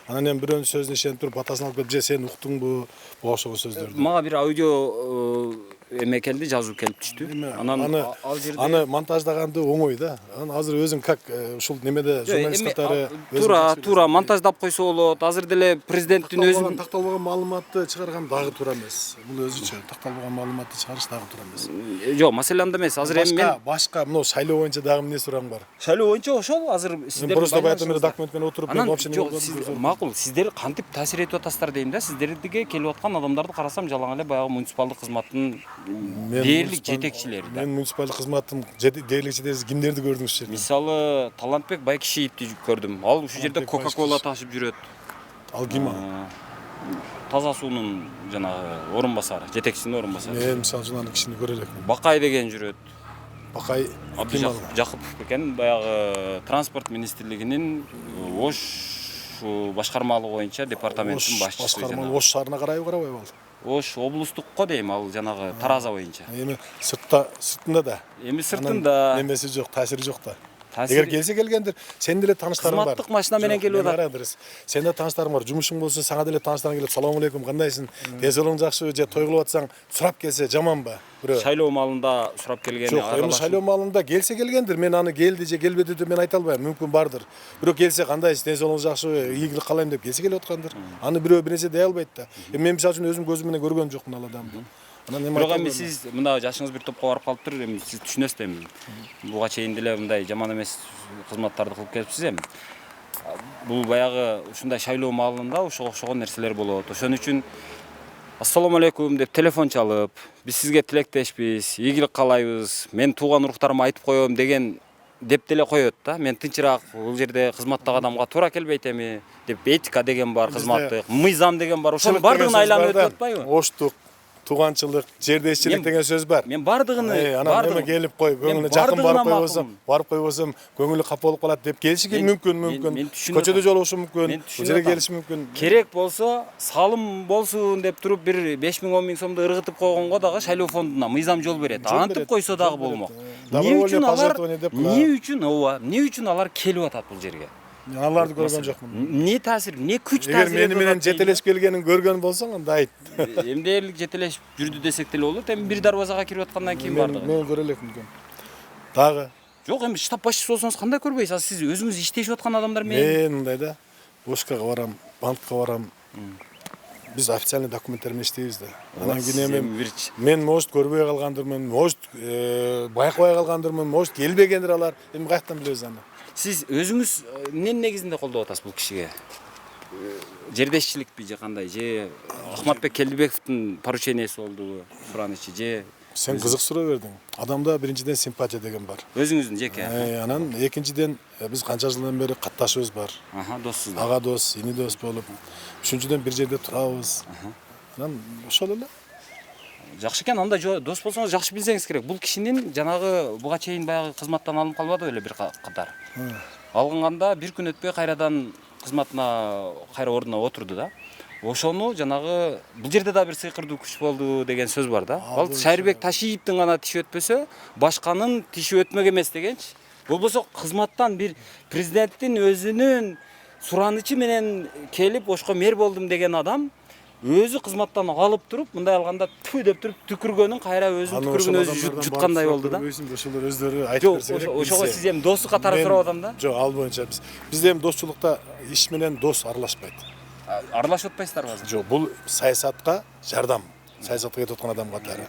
Анан эми бирөөнүн сөзүнө ишенип туруп батасын алып келип, же сен уктуңбу, окшогон сөздөрдү. Мага бир аудио эме келди, жазуу келип түштү. Анан ал жерде аны монтаждаганды оңой да. Анан азыр өзүң как ушул немеде журналист катары туура монтаждап койсо болот. Азыр деле президенттин өзү такталбаган маалыматты чыгарган дагы туура эмес. Бул өзүчө такталбаган маалыматты чыгарыш дагы туура эмес. Жок, маселе анда эмес. Азыр эми мен башка мына шайлоо боюнча дагы эмне сураң бар? Шайлоо боюнча ошол азыр сиздер просто баягы менен документ менен отуруп мен вообще макул, сиздер кантип таасир этип атасыздар дейм да. Сиздерге келип аткан адамдарды карасам жалаң эле баягы муниципалдык кызматтын дээрлик жетекчилери да. Мен муниципалдык кызматтын дээрлик жетекчиси кимдерди көрдүңүз ушул жерде? Мисалы, Талантбек Байкишиевди көрдүм. Ал ушул жерде Кока-Кола ташып жүрөт. Ал ким ал? Таза суунун жанагы орун басары, жетекчисинин орун басары. Мен мисалы жана кишини көрө элекмин. Бакай деген жүрөт. Бакай Жакупов экен, баягы транспорт министрлигинин Ош башкармалыгы боюнча департаменттин башчысы. Башкарма Ош шаарына карайбы? Ош облустукко дейм, ал жанагы Тараза боюнча. Эми сыртында да. Эми сыртында немеси жок, таасири жок да. Эгер келсе келгендир, сен деле тааныштарың бар. Кызматтык машина менен келип атат. Сен да тааныштарың бар, жумушуң болсо, сага деле тааныштарың келип, салам алейкум, кандайсың? Дезолуң жакшыбы же той кылып атсаң, сурап келсе жаманбы? Бирөө. Шайлоо малында сурап келгени Жок, эми шайлоо маалында келсе келгендир. Мен аны келди же келбеди деп мен айта албайм. Мүмкүн бардыр. Бирөө келсе кандайсыз, дезолуң жакшыбы, ийгилик каалайм деп келсе келип аткандыр. Аны бирөө бир нерсе дей албайт да. Мен мисалы үчүн өзүм көзүм менен көргөн жокмун ал адамды. Анан эми Бирок эми сиз мына жашыңыз бир топко барып калыптыр, эми сиз түшүнөсүз эми. Буга чейин деле мындай жаман эмес кызматтарды кылып келипсиз эми. Бул баягы ушундай шайлоо маалында ошого окшогон нерселер болот. Ошон үчүн ассаламу алейкум деп телефон чалып, биз сизге тилектешпиз, ийгилик каалайбыз, мен тууган уруктарыма айтып коем деген деп деле коет да. Мен тынчыраак бул жерде кызматтагы адамга туура келбейт эми деп этика деген бар, кызматтык, мыйзам деген бар. Ошонун бардыгын айланып өтүп атпайбы? Оштук, тууганчылык, жердешчилик деген сөз бар. Мен бардыгын анан эме келип кой, көңүлүнө жакын барып койбосом, көңүлү капа болуп калат деп келиши мүмкүн. Көчөдө жолугушу мүмкүн, бул жерге келиши мүмкүн. Керек болсо, салым болсун деп туруп бир 5000-10 000 сомду ыргытып койгонго дагы шайлоо фондуна мыйзам жол берет. Антип койсо дагы болмок. Эмне үчүн алар келип атат бул жерге? Аларды көргөн жокмун. Не таасир, не күч таасир. Эгер мени менен жетелешип келгенин көргөн болсоң, анда айт. Эмдээлик жетелешип жүрдү десек деле болот. Эми бир дарбазага кирип аткандан кийин бардыгы. Мен көрө элекмин. Дагы. Жок, эми штаб башчысы болсоңуз кандай көрбөйсүз? Сиз өзүңүз иштешип аткан адамдар менен. Мен мындай да, Ошкага барам, банкка барам. Биз официальный документтер менен иштейбиз да. Анан кийин мен может көрбөй калгандырмын, может байкабай калгандырмын, может келбегендир алар. Эми каяктан билебиз аны? Сиз өзүңүз эмненин негизинде колдоп атасыз бул кишиге? Жердешчиликпи же кандай? Же Ахматбек Келдибековдун поручениясы болдубу? Суранычы же сен кызык суроо бердиң. Адамда биринчиден симпатия деген бар. Өзүңүздүн жеке. Анан экинчиден биз канча жылдан бери катташыбыз бар. Доссуздар. Ага дос, ини дос болуп, үчүнчүдөн бир жерде турабыз. Анан ошол эле. Жакшы экен, анда дос болсоңуз жакшы билсеңиз керек. Бул кишинин жанагы буга чейин баягы кызматтан алынып калбады беле бир катар. Алынганда бир күн өтпөй кайрадан кызматына кайра ордуна отурду да. Ошону жанагы бул жерде да бир сыйкырдуу күч болду деген сөз бар да. Ал Шайырбек Ташиевдин гана тиши өтпөсө, башканын тиши өтмөк эмес дегенчи. Болбосо кызматтан бир президенттин өзүнүн суранычы менен келип ошко мэр болдум деген адам өзү кызматтан алып туруп, мындай алганда түү деп туруп түкүргөнүн кайра өзүнүн түкүргөнүн өзү жуткандай болду да. Ошолор өздөрү айтып берсе керек. Ошого сиз эми досу катары сурап атам да? Жок, ал боюнча бизде эми достчулукта иш менен дос аралашпайт. Аралашып атпайсыздарбы азыр? Жок, бул саясатка жардам. Саясатка кетип аткан адам катары.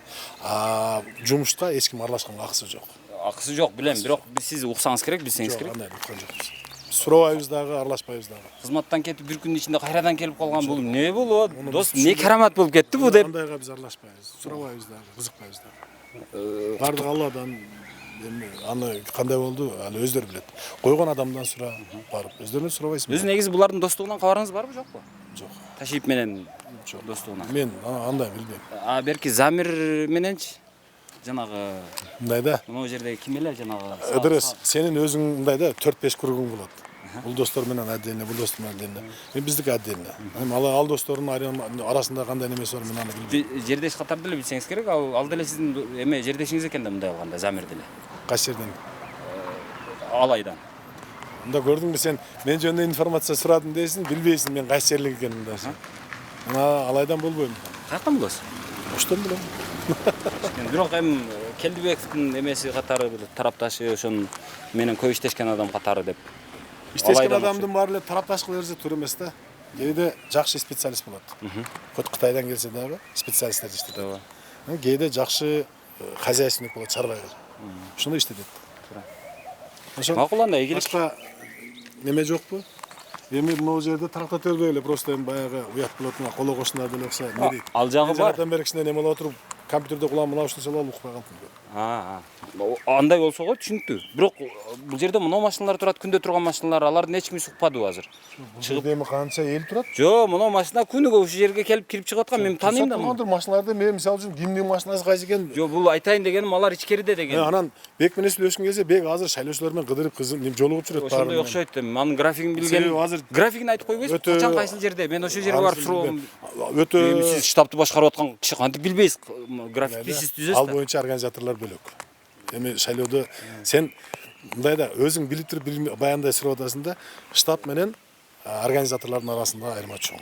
Жумушка эч ким аралашканга акысы жок. Акысы жок, билем, бирок сиз уксаңыз керек, билсеңиз керек. Жок, андай уккан жокпуз. Сурабайбыз дагы, аралашпайбыз дагы. Кызматтан кетип бир күндүн ичинде кайрадан келип калган бул эмне болот? Дос, эмне карамат болуп кетти бу деп. Андайга биз аралашпайбыз. Сурабайбыз дагы, кызыкпайбыз дагы. Бардык Алладан эми аны кандай болду, аны өздөрү билет. Койгон адамдан сура, барып өздөрүнөн сурабайсың. Өзү негизи булардын достугунан кабарыңыз барбы, жокпу? Жок. Ташиев менен достугунан. Мен андай билбейм. Берки Замир мененчи? Жанагы мындай да. Мына жерде ким эле жанагы? Ыдырыс, сенин өзүң мындай да 4-5 кругуң болот. Бул достор менен отдельно, бул достор менен отдельно. Мен биздики отдельно. Эми ал достордун арасында кандай немеси бар, мен аны билбейм. Жердеш катары деле билсеңиз керек. Ал деле сиздин эме жердешиңиз экен да мындай алганда, Замир деле. Кайсы жерден? Алайдан. Мында көрдүңбү сен мен жөнүндө информация сурадым дейсиң, билбейсиң мен кайсы жерлик экенин да. Мына Алайдан болбойм. Каяктан билесиз? Оштон билем. Бирок эми Келдибековдун эмеси катары тарапташы, ошонун менен көп иштешкен адам катары деп. Иштешкен адамдын баары эле тарапташ кыла берсе туура эмес да. Кээде жакшы специалист болот. Хоть Кытайдан келсе дагы специалисттер иштейт. Кээде жакшы хозяйственник болот, чарбайгы. Ошондой иштетет. Макул анда ийгилик. Башка неме жокпу? Эми могу жерде таракта тербей эле просто эми баягы уят болот, мына коло кошунар деле окшойт. Ал жагы бар. Жаратан бери кичине неме отуруп, компьютерде кулам мына ушунча болуп укпай калдым. Андай болсо го түшүнүктүү. Бирок бул жерде мына машиналар турат, күндө турган машиналар, алардын эч кими сукпадыбы азыр? Бул жерде эми канча эл турат? Жок, мына машина күнүгө ушул жерге келип кирип чыгып аткан, мен тааныйм да. Тургандыр машиналарды мен мисалы үчүн кимдин машинасы кайсы экен? Жок, бул айтайын дегеним алар ичкериде деген. Анан бек менен сүйлөшкөн кезде бек азыр шайлоочулар менен кыдырып кызым жолугуп жүрөт баары. Ошондой окшойт да. Анын графигин билген. Графигин айтып койбойсузбу? Качан кайсы жерде? Мен ошол жерге барып суроом. Өтө сиз штабты башкарып аткан киши кантип билбейсиз? Графикти сиз түзөсүз да. Ал боюнча организаторлор бөлөк. Эми шайлоодо сен мындайда өзүң билип туруп баягындай сурап атасың да, штаб менен организаторлордун арасында айырма чоң.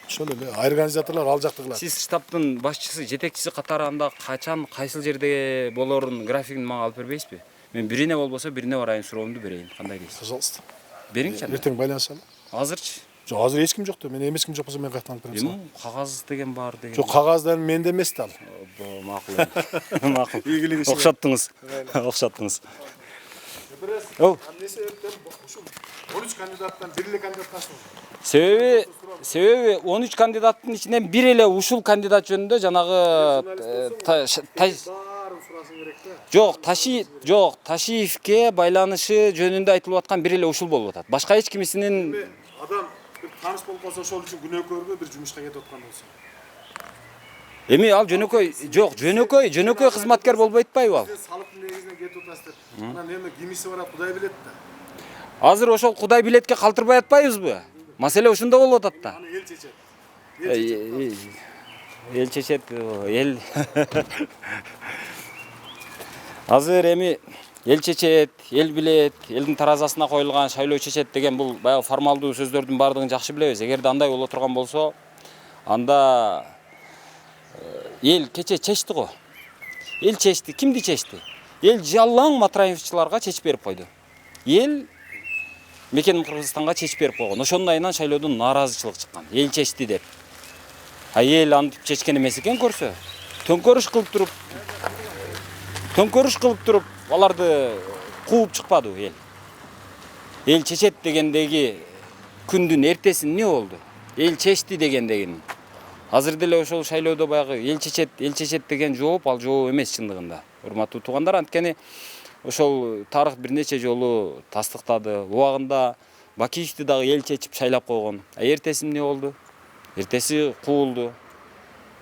Ошол эле организаторлор ал жакты кылат. Сиз штабтын башчысы, жетекчиси катары анда качан, кайсыл жерде болорун графигин мага алып бербейсизби? Мен бирине болбосо бирине барайын суроомду берейин. Кандай дейсиз? Пожалуйста. Бериңчи анда. Эртең байланышалы. Азырчы? Жок, азыр эч ким жок да. Мен эч ким жок болсо мен каяктан алып берем. Эми кагаз деген бар деген. Жок, кагаздан менде эмес да ал. Макул. Макул. Окшоттуңуз. Окшоттуңуз. О, Эмне себептен ушул 13 кандидаттан бир эле кандидат качты? себеби 13 кандидаттын ичинен бир эле ушул кандидат жөнүндө жанагы жок, Ташиевке байланышы жөнүндө айтылып аткан бир эле ушул болуп атат. Башка эч кимисинин Адам бир тааныш болуп калса ошол үчүн күнөөкөрбү бир жумушка кетип аткан болсо. Эми ал жөнөкөй кызматкер болбой атпайбы ал? Салыктын негизинен кетип атасыз деп. Анан эми кимиси барат, Кудай билет да. Азыр ошол Кудай билетке калтырбай атпайбызбы? Маселе ушунда болуп атат да. Аны эл чечет. Эл чечет, эл. Азыр эми эл чечет, эл билет, элдин таразасына коюлган шайлоо чечет деген бул баягы формалдуу сөздөрдүн баардыгын жакшы билебиз. Эгерде андай боло турган болсо, анда эл кече чечти го. Эл чечти, кимди чечти? Эл жалаң Матраевчиларга чечип берип койду. Эл Мекеним Кыргызстанга чечип берип койгон. Ошонун айынан шайлоодон нааразычылык чыккан. Эл чечти деп. А эл антип чечкен эмес экен көрсө. Төңкөрүш кылып туруп аларды кууп чыкпады эл. Эл чечет дегендеги күндүн эртеси эмне болду? Эл чечти дегендеги. Азыр деле ошол шайлоодо баягы эл чечет деген жооп ал жооп эмес чындыгында. Урматтуу туугандар, анткени ошол тарых бир нече жолу тастыктады. Убагында Бакиевди дагы эл чечип шайлап койгон. Эртеси эмне болду? Эртеси куулду.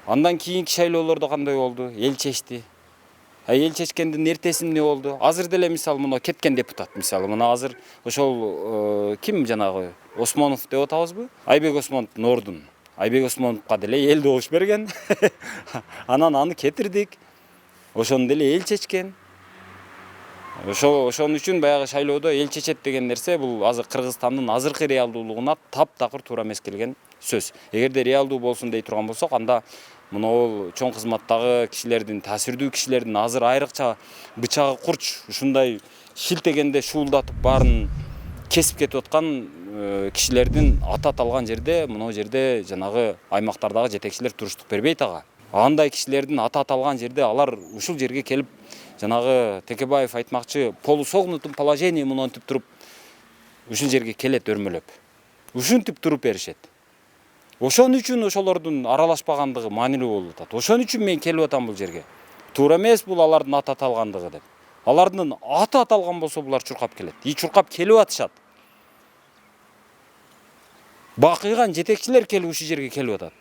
Андан кийинки шайлоолордо кандай болду? Эл чечти. Эл чечкендин эртеси эмне болду? Азыр деле мисалы мына кеткен депутат, мисалы мына азыр ошол ким жанагы Осмонов деп атабызбы? Айбек Осмоновдун ордун. Айбек Осмоновго деле эл добуш берген. Анан аны кетирдик. Ошону деле эл чечкен. Ошон үчүн баягы шайлоодо эл чечет деген нерсе бул азыр Кыргызстандын азыркы реалдуулугуна таптакыр туура эмес келген сөз. Эгерде реалдуу болсун дей турган болсок, анда мына чоң кызматтагы кишилердин, таасирдүү кишилердин азыр айрыкча бычагы курч ушундай шилтегенде шуулдатып баарын кесип кетип аткан кишилердин аты аталган жерде, мына жерде жанагы аймактардагы жетекчилер туруштук бербейт ага. Андай кишилердин аты аталган жерде алар ушул жерге келип жанагы Текебаев айтмакчы полусогнутым положение монтип туруп ушул жерге келет өрмөлөп. Ушинтип туруп беришет. Ошон үчүн ошолордун аралашпагандыгы маанилүү болуп атат. Ошон үчүн мен келип атам бул жерге. Туура эмес бул алардын аты аталгандыгы деп. Алардын аты аталган болсо булар чуркап келет. Чуркап келип атышат. Бакыйган жетекчилер келип ушул жерге келип атат.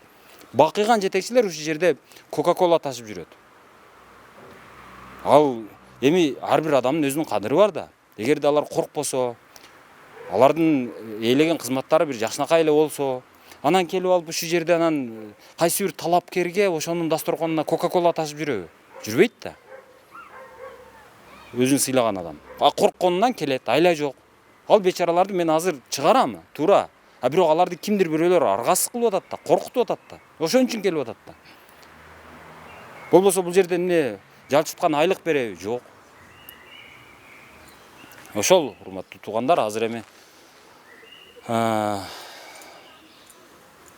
Бакыйган жетекчилер ушул жерде Кока-кола ташып жүрөт. Ал эми ар бир адамдын өзүнүн кадыры бар да. Эгерде алар коркпосо, алардын ээлеген кызматтары бир жакшынакай эле болсо, анан келип алып ушул жерде анан кайсы бир талапкерге ошонун дасторконуна Кока-кола ташып жүрөбү? Жүрбөйт да. Өзүн сыйлаган адам. Коркконунан келет, айла жок. Ал бечараларды мен азыр чыгарам, туура. А бирок аларды кимдир бирөөлөр аргасыз кылып атат да, коркутуп атат да. Ошон үчүн келип атат да. Болбосо бул жерде эмне жалчыткан айлык береби? Жок. Ошол урматтуу туугандар, азыр эми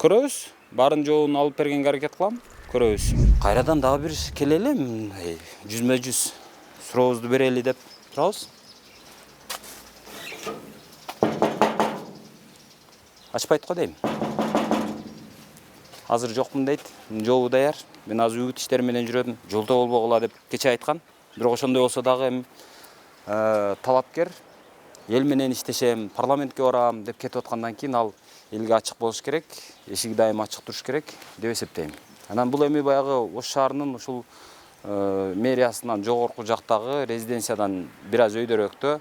көрөбүз. Барын жообун алып бергенге аракет кылам. Көрөбүз. Кайрадан дагы бир келели, жүзмө-жүз сурообузду берели деп турабыз. Ачпайт го дейм. Азыр жокмун дейт. Жообу даяр. Мен азыр үгүт иштери менен жүрөдүм. Жолдо болбогула деп кече айткан. Бирок ошондой болсо дагы эми талапкер эл менен иштешем, парламентке барам деп кетип аткандан кийин ал элге ачык болуш керек, эшиги дайым ачык туруш керек деп эсептейм. Анан бул эми баягы Ош шаарынын ушул мэриясынан жогорку жактагы резиденциядан бир аз өйдөрөөктө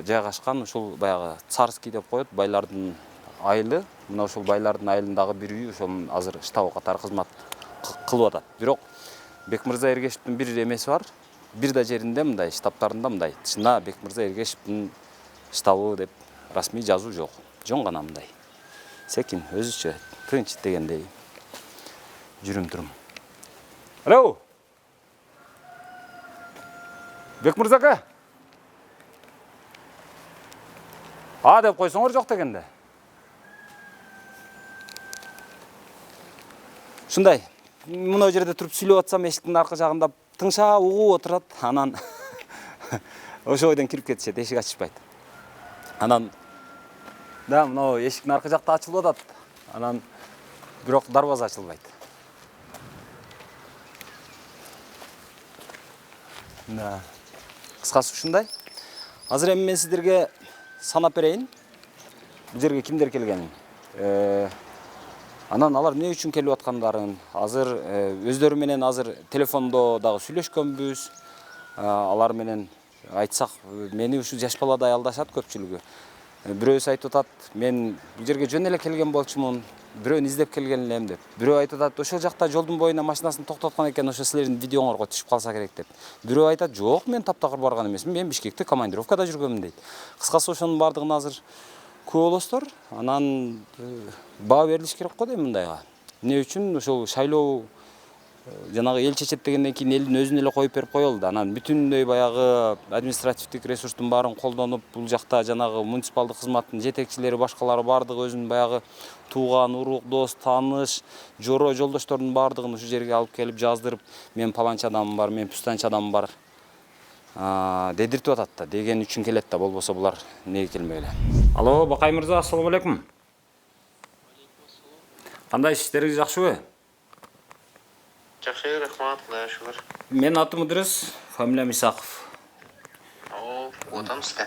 жайгашкан ушул баягы Царский деп коет, байлардын айылы. Мына ушул байлардын айылындагы бир үй ошонун азыр штабы катары кызмат кылып атат. Бирок Бекмырза Эргешевдин бир эмеси бар. бир да жеринде мындай штабтарында мындай тышында Бекмырза Эргешевдин штабы деп расмий жазуу жок. Жон гана мындай. Секин өзүчө тынч дегендей жүрүм турум. Алло. Бекмырза ака. Деп койсоңор жок дегенде. Ушундай, мына жерде туруп сүйлөп атсам эшиктин аркы жагында тыңша угуп отурат. Анан ошо бойдон кирип кетишет, эшик ачышпайт. Анан да мына эшиктин аркы жакта ачылып атат. Анан бирок дарбаза ачылбайт. Да. Кыскасы ушундай. Азыр эми мен сиздерге санап берейин. Бул жерге кимдер келгенин. Анан алар эмне үчүн келип аткандарын, азыр өздөрү менен азыр телефондо дагы сүйлөшкөнбүз. Алар менен айтсак, мени ушу жаш баладай алдашат көпчүлүгү. Бирөөсү айтып атат, мен бул жерге жөн эле келген болчумун, бирөөнү издеп келген элем деп. Бирөө айтып атат, ошол жакта жолдун боюна машинасын токтоткон экен, ошо силердин видеоңорго түшүп калса керек деп. Бирөө айтат, жок, мен таптакыр барган эмесмин, мен Бишкекте командировкада жүргөмүн дейт. Кыскасы ошонун бардыгын азыр күбө болосуздар. Анан баа берилиш керек го дейм мындайга. Эмне үчүн ошол шайлоо жанагы эл чечет дегенден кийин элдин өзүнө эле коюп берип коелду. Анан бүтүндөй баягы административдик ресурстун баарын колдонуп, бул жакта жанагы муниципалдык кызматтын жетекчилери, башкалары бардыгы өзүнүн баягы тууган, урук, дос, тааныш, жоро, жолдоштордун бардыгын ушу жерге алып келип жаздырып, мен паланча адамым бар, мен пустанча адамым бар дедиртип атат да, деген үчүн келет да, болбосо булар неге келмек эле. Алло, Бакай мырза, ассаламу алейкум. Кандай иштериңиз жакшыбы? Жакшы, рахмат, Кудайга шүгүр. Менин атым Ыдырыс, фамилиям Исаков. Отам сизде.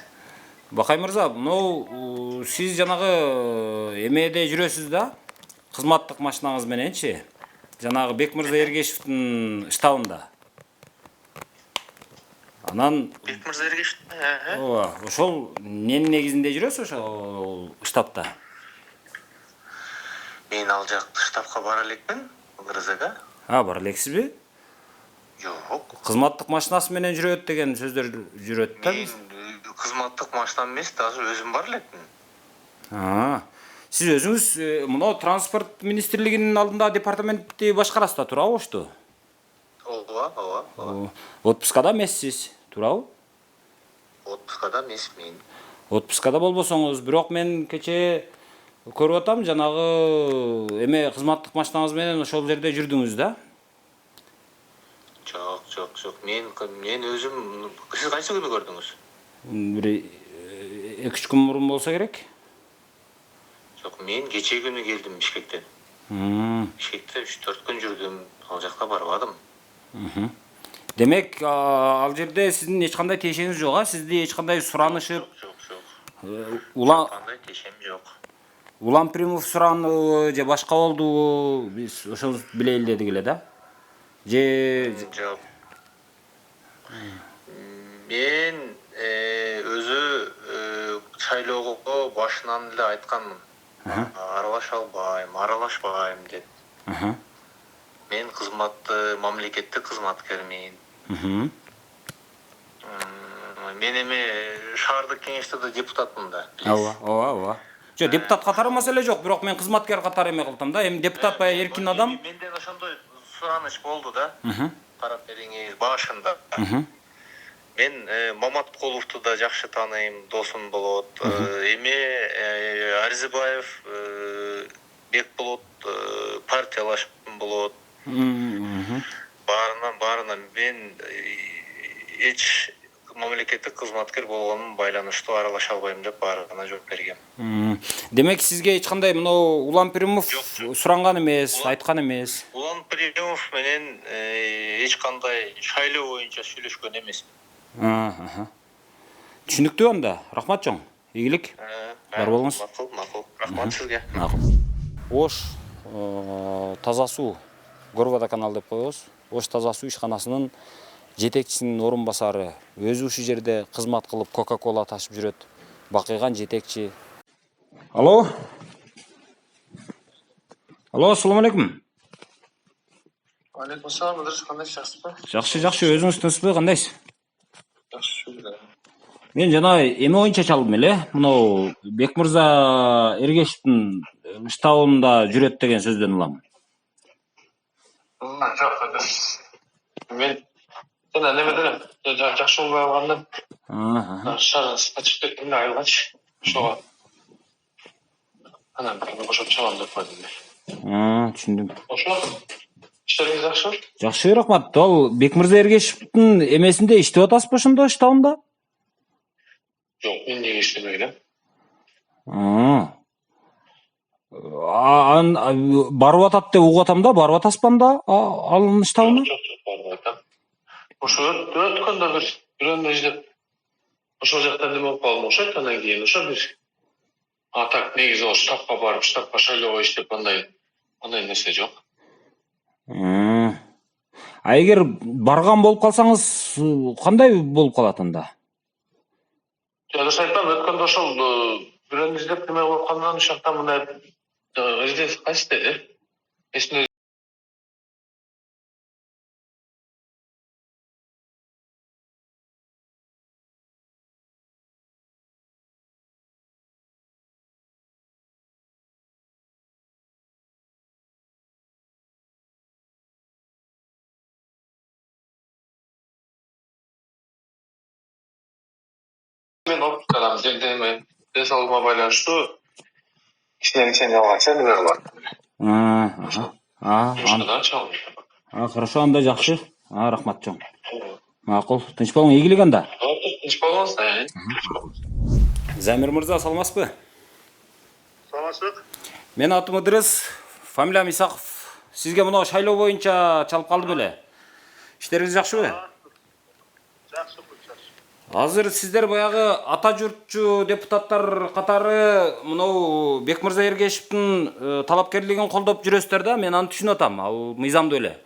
Бакай мырза, мынау сиз жанагы эмеде жүрөсүз да? Кызматтык машинаңыз мененчи? Жанагы Бекмырза Эргешевдин штабында. Анан Бекмырза Эргешев. ооба, ошол эмненин негизинде жүрөсүз ошол штабта? Мен ал жакты штабка бара элекмин, Ыдырыс ага. Бар элексизби? Жок. Кызматтык машинасы менен жүрөт деген сөздөр жүрөт да. Мен кызматтык машинам эмес, азыр өзүм бар элекмин. Сиз өзүңүз мына транспорт министрлигинин алдында департаментти башкарасыз да, туурабы ошту? Ооба. Отпускада эмессиз, туурабы? Отпускада эмесмин. Отпускада болбосоңуз, бирок мен кече көрүп атам, жанагы эме кызматтык машинаңыз менен ошол жерде жүрдүңүз да? Жок. Мен өзүм, сиз кайсы күнү көрдүңүз? Бир 2-3 күн мурун болсо керек. Жок, мен кече күнү келдим Бишкектен. Бишкекте 3-4 күн жүрдүм, ал жакта барбадым. Демек, ал жерде сиздин эч кандай тиешеңиз жок, сизди эч кандай суранышып? Жок. Кандай тиешем жок. Улан Примов сураныбы же башка болдубу? Биз ошону билели дедик эле да? Жок. Мен өзү шайлоого башынан эле айтканмын. Аралашпайм деп. Мен мамлекеттик кызматкермин. Мен эми шаардык кеңештерде депутатмын да. Ооба. Жок, депутат катары маселе жок, бирок мен кызматкер катары эме кылдым да. Эми депутат баягы эркин адам. Менден ошондой сураныш болду да. Карап бериңиз башында. Мен Маматкуловду да жакшы тааныйм, досум болот. Эми Арзыбаев, Бекболот партиялашым болот. Баарынан мен эч мамлекеттик кызматкер болгонун байланыштуу аралаша албайм деп баарына жооп бергем. Демек сизге эч кандай мынау Улан Примов суранган эмес, айткан эмес. Улан Примов менен эч кандай шайлоо боюнча сүйлөшкөн эмес. Түшүнүктүү анда. Рахмат жоң. Ийгилик. Бар болуңуз. Макул. Рахмат сизге. Ош таза суу Горводоканал деп коебуз. Ош таза суу ишканасынын жетекчисинин орун басары, өзү ушу жерде кызмат кылып Кока-кола ташып жүрөт. Бакыйган жетекчи. Алло, ассаламу алейкум. Алейкум ассалам, Ыдырыс, кандайсыз, жакшысызбы? Жакшы, өзүңүз тынчсызбы, кандайсыз? Жакшы, шүгүр. Мен жана эме боюнча чалдым эле. Мынау Бекмырза Эргешевдин штабында жүрөт деген сөздөн улам. Жок, Ыдырыс. Мен жана немеден жакшы болбой калгандан шарасына чыгып кеттим да айылгачы. Ошого анан ошо чалам деп койдум. Түшүндүм. Ошо иштериңиз жакшыбы? Жакшы, рахмат. Ал Бекмырза Эргешевдин эмесинде иштеп атасызбы ошондо штабында? Жок, мен неге иштебей элем? Барып атат деп угуп атам да, барып атасызбы анда анын штабына? Жок, барып атам. Ошо өткөндө бирөөнү издеп ошол жактан неме болуп калдым окшойт, андан кийин ошо бир так негизи ошо штабка барып, штабка шайлоого иштеп андай нерсе жок. Эгер барган болуп калсаңыз, кандай болуп калат анда? Дұрыс айтам, өткенде ошол бирөөнү издеп неме болуп калгандан ошол жактан мындай издеп кайсы деди? Эсине мен оптикадан ден соолугума байланыштуу кичинен алганча неме кылат. Жумушкадан чалып. Хорошо, анда жакшы. Рахмат чоң. Макул, тынч болуң, ийгилик анда. Тынч болуңуз. Замир мырза, саламатсызбы? Саламатсызбы? Мен атым Ыдырыс, фамилиям Исаков. Сизге мына шайлоо боюнча чалып калдым эле. Иштериңиз жакшыбы? Жакшы. Азыр сиздер баягы ата журтчу депутаттар катары мынау Бекмырза Эргешевдин талапкерлигин колдоп жүрөсүздөр да, мен аны түшүнүп атам, ал мыйзамдуу эле.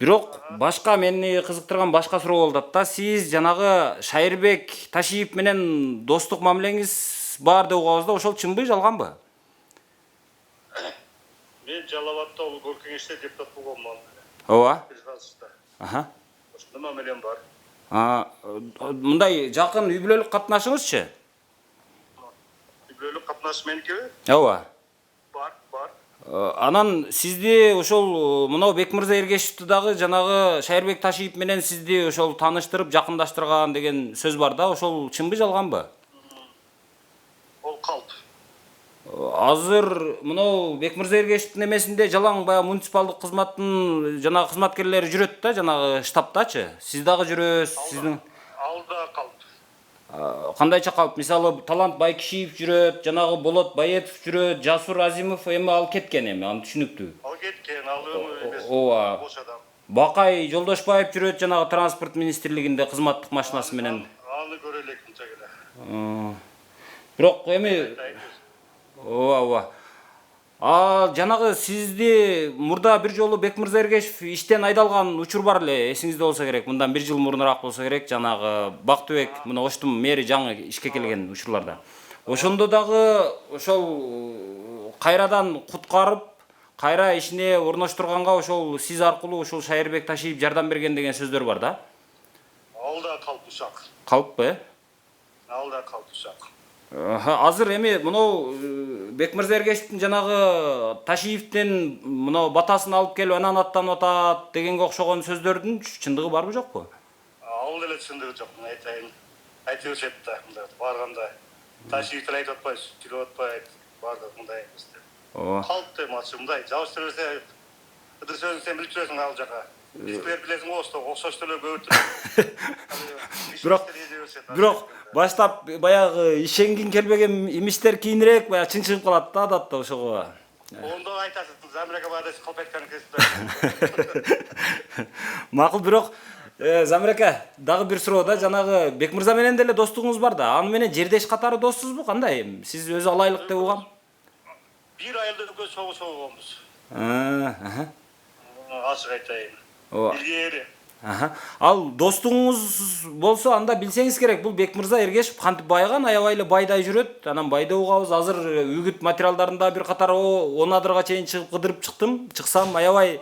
Бирок башка мени кызыктырган башка суроо болуп атат да. Сиз жанагы Шайырбек Ташиев менен достук мамилеңиз бар деп угабыз да, ошол чынбы, жалганбы? Мен Жалал-Абадта өлкө кеңеште депутат болгонмун. Ооба. Ошондо мамилем бар. Мындай жакын үй бүлөлүк катнашыңызчы? Үй бүлөлүк катнаш меникиби? Ооба. Бар. Анан сизди ошол мынау Бекмырза Эргешевди дагы жанагы Шайырбек Ташиев менен сизди ошол тааныштырып, жакындаштырган деген сөз бар да, ошол чынбы, жалганбы? Ол калп. Азыр мынау Бекмырза Эргешевдин эмесинде жалаң баягы муниципалдык кызматтын жанагы кызматкерлери жүрөт да, жанагы штабтачы. Сиз дагы жүрөсүз, сиздин Алда калп. кандайча калп? Мисалы Талант Байкишиев жүрөт, жанагы Болот Баетов жүрөт, Жасур Азимов эми ал кеткен эми, аны түшүнүктүү. Ал кеткен, ал эмес. Ооба. Бош адам. Бакай Жолдошбаев жүрөт жанагы транспорт министрлигинде кызматтык машинасы менен. Аны көрө элек мынча келе. Бирок эми ооба. Жанагы сизди мурда бир жолу Бекмырза Эргешев иштен айдалган учур бар эле, эсиңизде болсо керек. Мындан бир жыл мурунураак болсо керек, жанагы Бактыбек, мына Оштун мэри жаңы ишке келген учурларда. Ошондо дагы ошол кайрадан куткарып, кайра ишине орноштурганга ошол сиз аркылуу ошол Шайырбек Ташиев жардам берген деген сөздөр бар да. Алда калп ушак. Калппы? Алда калп ушак. Азыр эми мынау Бекмырза Эргешевдин жанагы Ташиевден мынау батасын алып келип анан аттанып атат дегенге окшогон сөздөрдүн чындыгы барбы жокпу? Ал деле чындыгы жок, мен айтайын. Айтып өтөт да, мындай барганда Ташиев деле айтып атпайбы, сүйлөп атпайбы, бардык мындай эмес деп. Калп деп атчы мындай, жабыштырып берсе, Ыдырыс сен билип жүрөсүң ал жака. Бизлер билесиң го, окшош деле көбүртүп. Бирок баштап баягы ишенгин келбеген имиштер кийинирээк баягы чынчыгып калат да адатта ошого. Ондо айтасыз, Замирага бардык калп айткан кезде. Макул, бирок Замирека, дагы бир суроо да, жанагы Бекмырза менен деле достугуңуз бар да. Аны менен жердеш катары доссузбу, кандай? Сиз өзү алайлык деп угам. Бир айылда экөөбүз чогуу-чогуубуз. Ачык айтайын. Илгери. Ал достугуңуз болсо анда билсеңиз керек, бул Бекмырза Эргешев кантип байыган, аябай эле байдай жүрөт. Анан байды угабыз. Азыр үгүт материалдарында бир катар 10 адырга чейин чыгып кыдырып чыктым. Чыксам аябай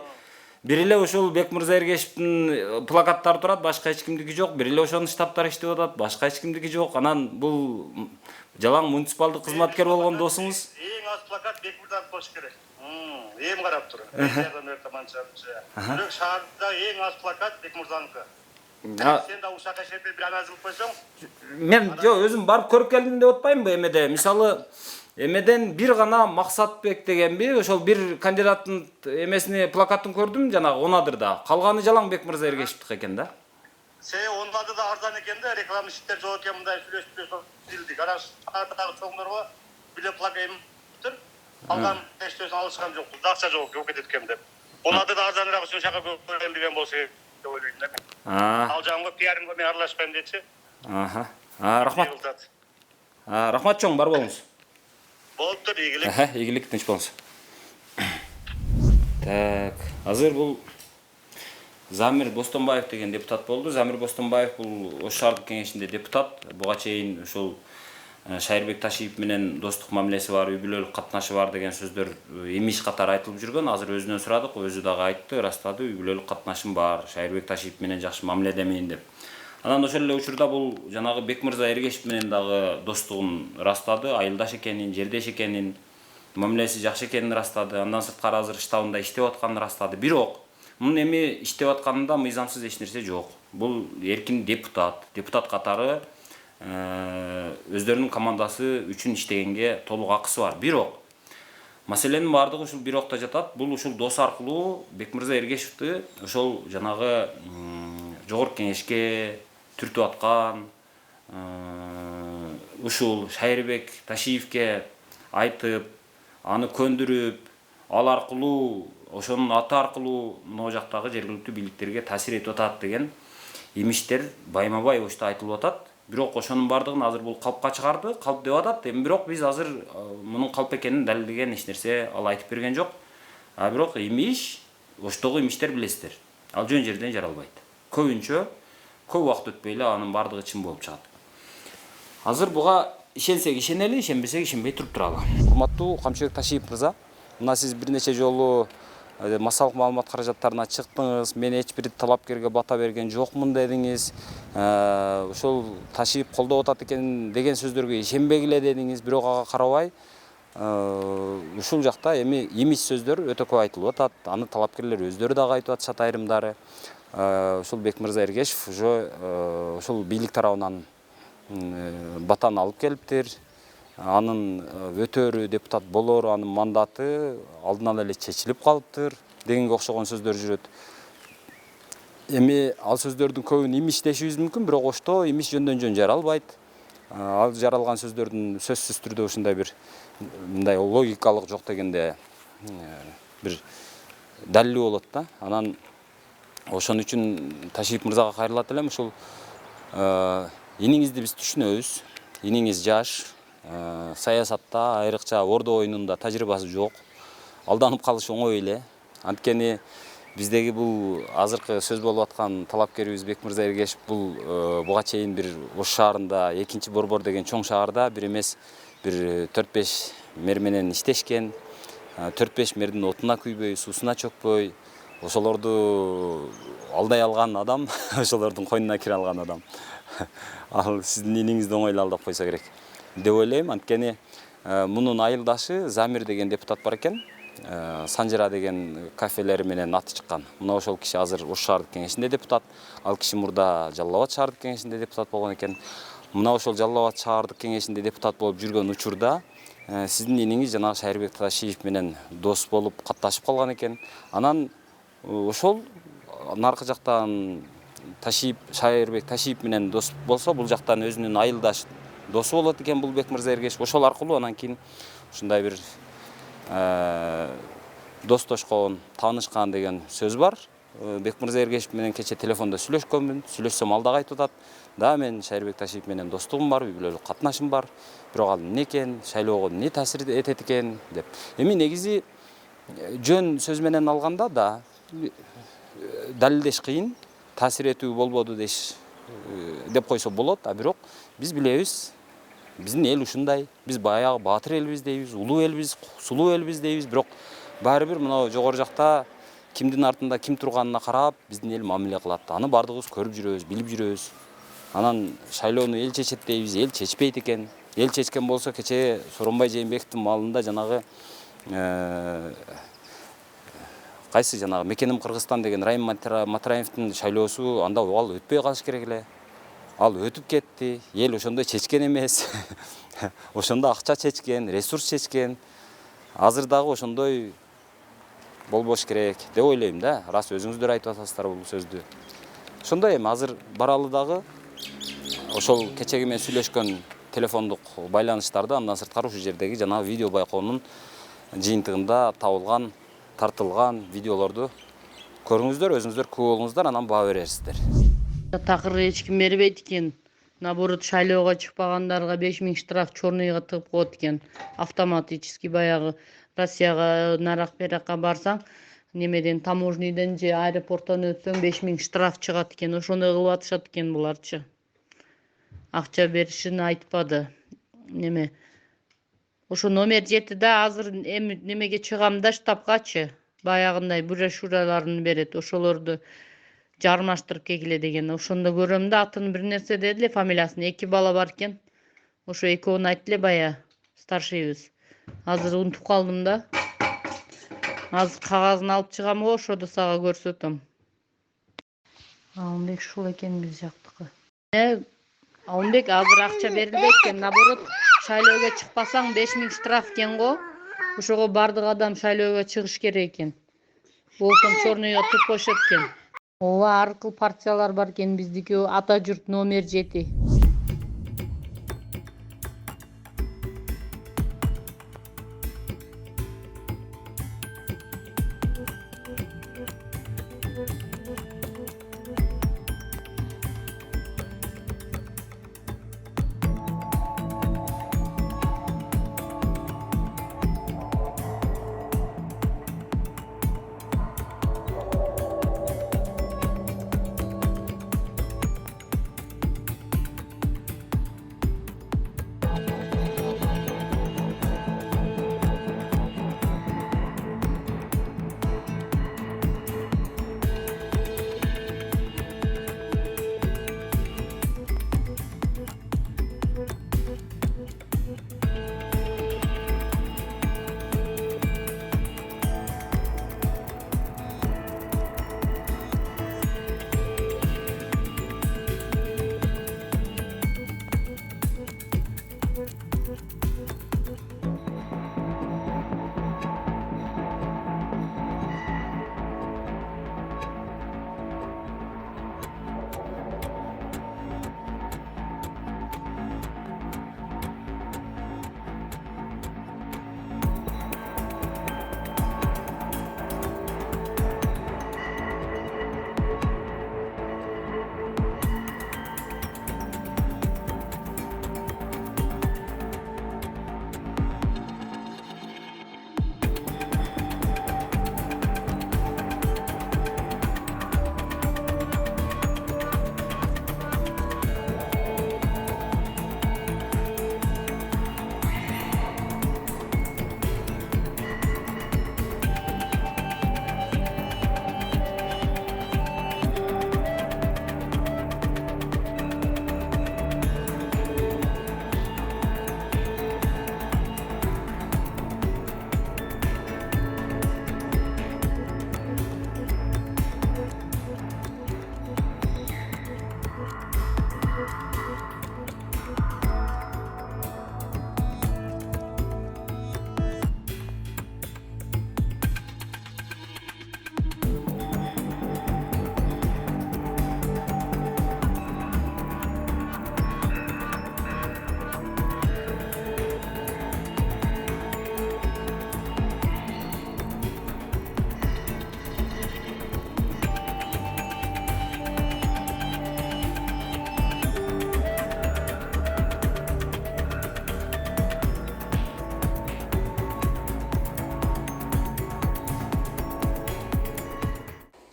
бир эле ошол Бекмырза Эргешевдин плакаттары турат, башка эч кимдики жок. Бир эле ошонун штабтары иштеп атат, башка эч кимдики жок. Анан бул жалаң муниципалдык кызматкер болгон досуңуз. Эң аз плакат Бекмырзаныкы болуш керек. Эми карап тур. Бирок шаарда эң аз плакат Бекмырзаныкы. Сен да ушака шерде бир ана жазып койсоң. Мен өзүм барып көрүп келдим деп атпаймынбы эмеде. Мисалы, эмеден бир гана Максатбек дегенби, ошол бир кандидаттын эмесини плакатын көрдүм жанагы Онадырда. Калганы жалаң Бекмырза Эргешевдики экен да. Онлады да арзан экен да, реклама иштер жок экен, мындай сүйлөшүп билдик. Ана шаардагы чоңдорго биле плакаттыр. Алган тештөөсүн алышкан жок, акча жок, жок кетет экен деп. Онлады да арзаныраак үчүн шака көрөм деген болсо деп ойлойм да мен. Ал жагымга пиарымга мен аралашпайм дечи. Рахмат. Рахмат чоң, бар болуңуз. Болуптур, ийгилик. Ийгилик, тынч болуңуз. Так, азыр бул Замир Бостонбаев деген депутат болду. Замир Бостонбаев бул Ош шаардык кеңешинде депутат. Буга чейин ушул Шайырбек Ташиев менен достук мамилеси бар, үй бүлөлүк катнашы бар деген сөздөр имиш катары айтылып жүргөн. Азыр өзүнөн сурадык, өзү дагы айтты, ырастады, үй бүлөлүк катнашым бар, Шайырбек Ташиев менен жакшы мамиледемейин деп. Анан ошол эле учурда бул жанагы Бекмырза Эргешев менен дагы достугун ырастады, айылдаш экенин, жердеш экенин, мамилеси жакшы экенин ырастады. Андан сырткары азыр штабында иштеп атканын ырастады. Бирок мунун эми иштеп атканында мыйзамсыз эч нерсе жок. Бул эркин депутат катары өздөрүнүн командасы үчүн иштегенге толук акысы бар. Бирок маселенин баардыгы ушул бирокто жатат. Бул ушул дос аркылуу Бекмырза Эргешевди ошол жанагы жогорку кеңешке түртүп аткан, ушул Шайырбек Ташиевке айтып, аны көндүрүп, ал аркылуу, ошонун аты аркылуу могу жактагы жергиликтүү бийликтерге таасир этип атат деген имиштер байма-бай ошто айтылып атат. Бирок ошонун бардыгын азыр бул калпка чыгарды, калп деп атат. Эми бирок биз азыр мунун калп экенин далилдеген эч нерсе ал айтып берген жок. Бирок имиш, оштогу имиштер билесиздер. Ал жөн жерден жаралбайт. Көбүнчө көп убакыт өтпөй эле анын бардыгы чын болуп чыгат. Азыр буга ишенсек ишенели, ишенбесек ишенбей туруп туралы. Урматтуу Камчыбек Ташиев мырза, мына сиз бир нече жолу массалык маалымат каражаттарына чыктыңыз, мен эч бир талапкерге бата берген жокмун дедиңиз. Ошол Ташиев колдоп атат экен деген сөздөргө ишенбегиле дедиңиз, бирок ага карабай ушул жакта эми имиш сөздөр өтө көп айтылып атат. Аны талапкерлер өздөрү дагы айтып атышат айрымдары. Ушул Бекмырза Эргешев ушул бийлик тарабынан батаны алып келиптир. Анын өтөрү, депутат болору, анын мандаты алдынан эле чечилип калыптыр дегенге окшогон сөздөр жүрөт. Эми ал сөздөрдүн көбүн имиш дешибиз мүмкүн, бирок ошто имиш жөндөн жөн жаралбайт. Ал жаралган сөздөрдүн сөзсүз түрдө ушундай бир мындай логикалык жок дегенде бир далили болот да. Анан ошон үчүн Ташиев мырзага кайрылат элем. Ушул иниңизди биз түшүнөбүз. Иниңиз жаш, саясатта, айрыкча ордо оюнунда тажрыйбасы жок. Алданып калыш оңой эле. Анткени биздеги бул азыркы сөз болуп аткан талапкерибиз Бекмырза Эргешев бул буга чейин бир Ош шаарында, 2-Борбор деген чоң шаарда бир эмес бир 4-5 мэр менен иштешкен. 4-5 мэрдин отуна күйбөй, суусуна чөкпөй, ошолорду алдай алган адам, ошолордун койнуна кире алган адам. Ал сиздин иниңизди оңой эле алдап койсо керек деп ойлойм. Анткени мунун айылдашы Замир деген депутат бар экен. Санжыра деген кафелери менен аты чыккан. Мына ошол киши азыр Ош шаардык кеңешинде депутат. Ал киши мурда Жалал Абад шаардык кеңешинде депутат болгон экен. Мына ошол Жалал Абад шаардык кеңешинде депутат болуп жүргөн учурда сиздин иниңиз жанагы Шайырбек Ташиев менен дос болуп катташып калган экен. Анан ошол наркы жактан Шайырбек Ташиев менен дос болсо, бул жактан өзүнүн айылдаш досу болот экен бул Бекмырза Эргешев. Ошол аркылуу анан кийин ушундай бир достошкон, таанышкан деген сөз бар. Бекмырза Эргешев менен кече телефондо сүйлөшкөнмүн. Сүйлөшсөм ал дагы айтып атат. Да, мен Шайырбек Ташиев менен достугум бар, үй бүлөлүк катнашым бар. Бирок ал эмне экен, шайлоого эмне таасир этет экен деп. Эми негизи жөн сөз менен алганда да далилдеш кыйын, таасир этүү болбоду деп койсо болот. Бирок биз билебиз, биздин эл ушундай. Биз баягы баатыр элбиз дейбиз, улуу элбиз, сулуу элбиз дейбиз. Бирок баары бир мына жогору жакта кимдин артында ким турганына карап биздин эл мамиле кылат. Аны бардыгыбыз көрүп жүрөбүз, билип жүрөбүз. Анан шайлоону эл чечет дейбиз, эл чечпейт экен. Эл чечкен болсо кече Сооронбай Жээнбековдун маалында жанагы кайсы жанагы Мекеним Кыргызстан деген Райым Матраевдин шайлоосу анда ал өтпөй калыш керек эле. Ал өтүп кетти. Эл ошондой чечкен эмес. Ошондо акча чечкен, ресурс чечкен. Азыр дагы ошондой болбош керек деп ойлойм да. Рас өзүңүздөр айтып атасыздар бул сөздү. Ошондой эми азыр баралы дагы ошол кечеги менен сүйлөшкөн телефондук байланыштарды андан сырткары ушул жердеги жанагы видео байкоонун жыйынтыгында табылган, тартылган видеолорду көрүңүздөр, өзүңүздөр күбө болуңуздар, анан баа берерсиздер. Такыр эч ким бербейт экен. Наоборот, шайлоого чыкпагандарга 5000 штраф чорныйга тыгып коет экен. Автоматически баягы Россияга нарак беракка барсаң, немеден таможнийден же аэропорттон өтсөң 5000 штраф чыгат экен. Ошондой кылып атышат экен буларчы. Акча беришин айтпады. Неме? Ошо номер 7-де азыр эми немеге чыгам да штабгачы. Баягындай брошюраларын берет. Ошолорду жармаштырып кегиле деген. Ошондо көрөм да атын бир нерсе деди эле, фамилиясын. 2 бала бар экен. Ошо экөөнү айтты эле бая старшийбиз. Азыр унутуп калдым да. Азыр кагазын алып чыгам го, ошодо сага көрсөтөм. Алымбек ушул экен биз жактыкы. Алымбек азыр акча берилбейт экен. Наоборот, шайлоого чыкпасаң 5000 штраф экен го. Ошого бардык адам шайлоого чыгыш керек экен. Болсом чорныйга туп коюшат экен. Ооба, ар кыл партиялар бар экен, биздики ата журт номер 7.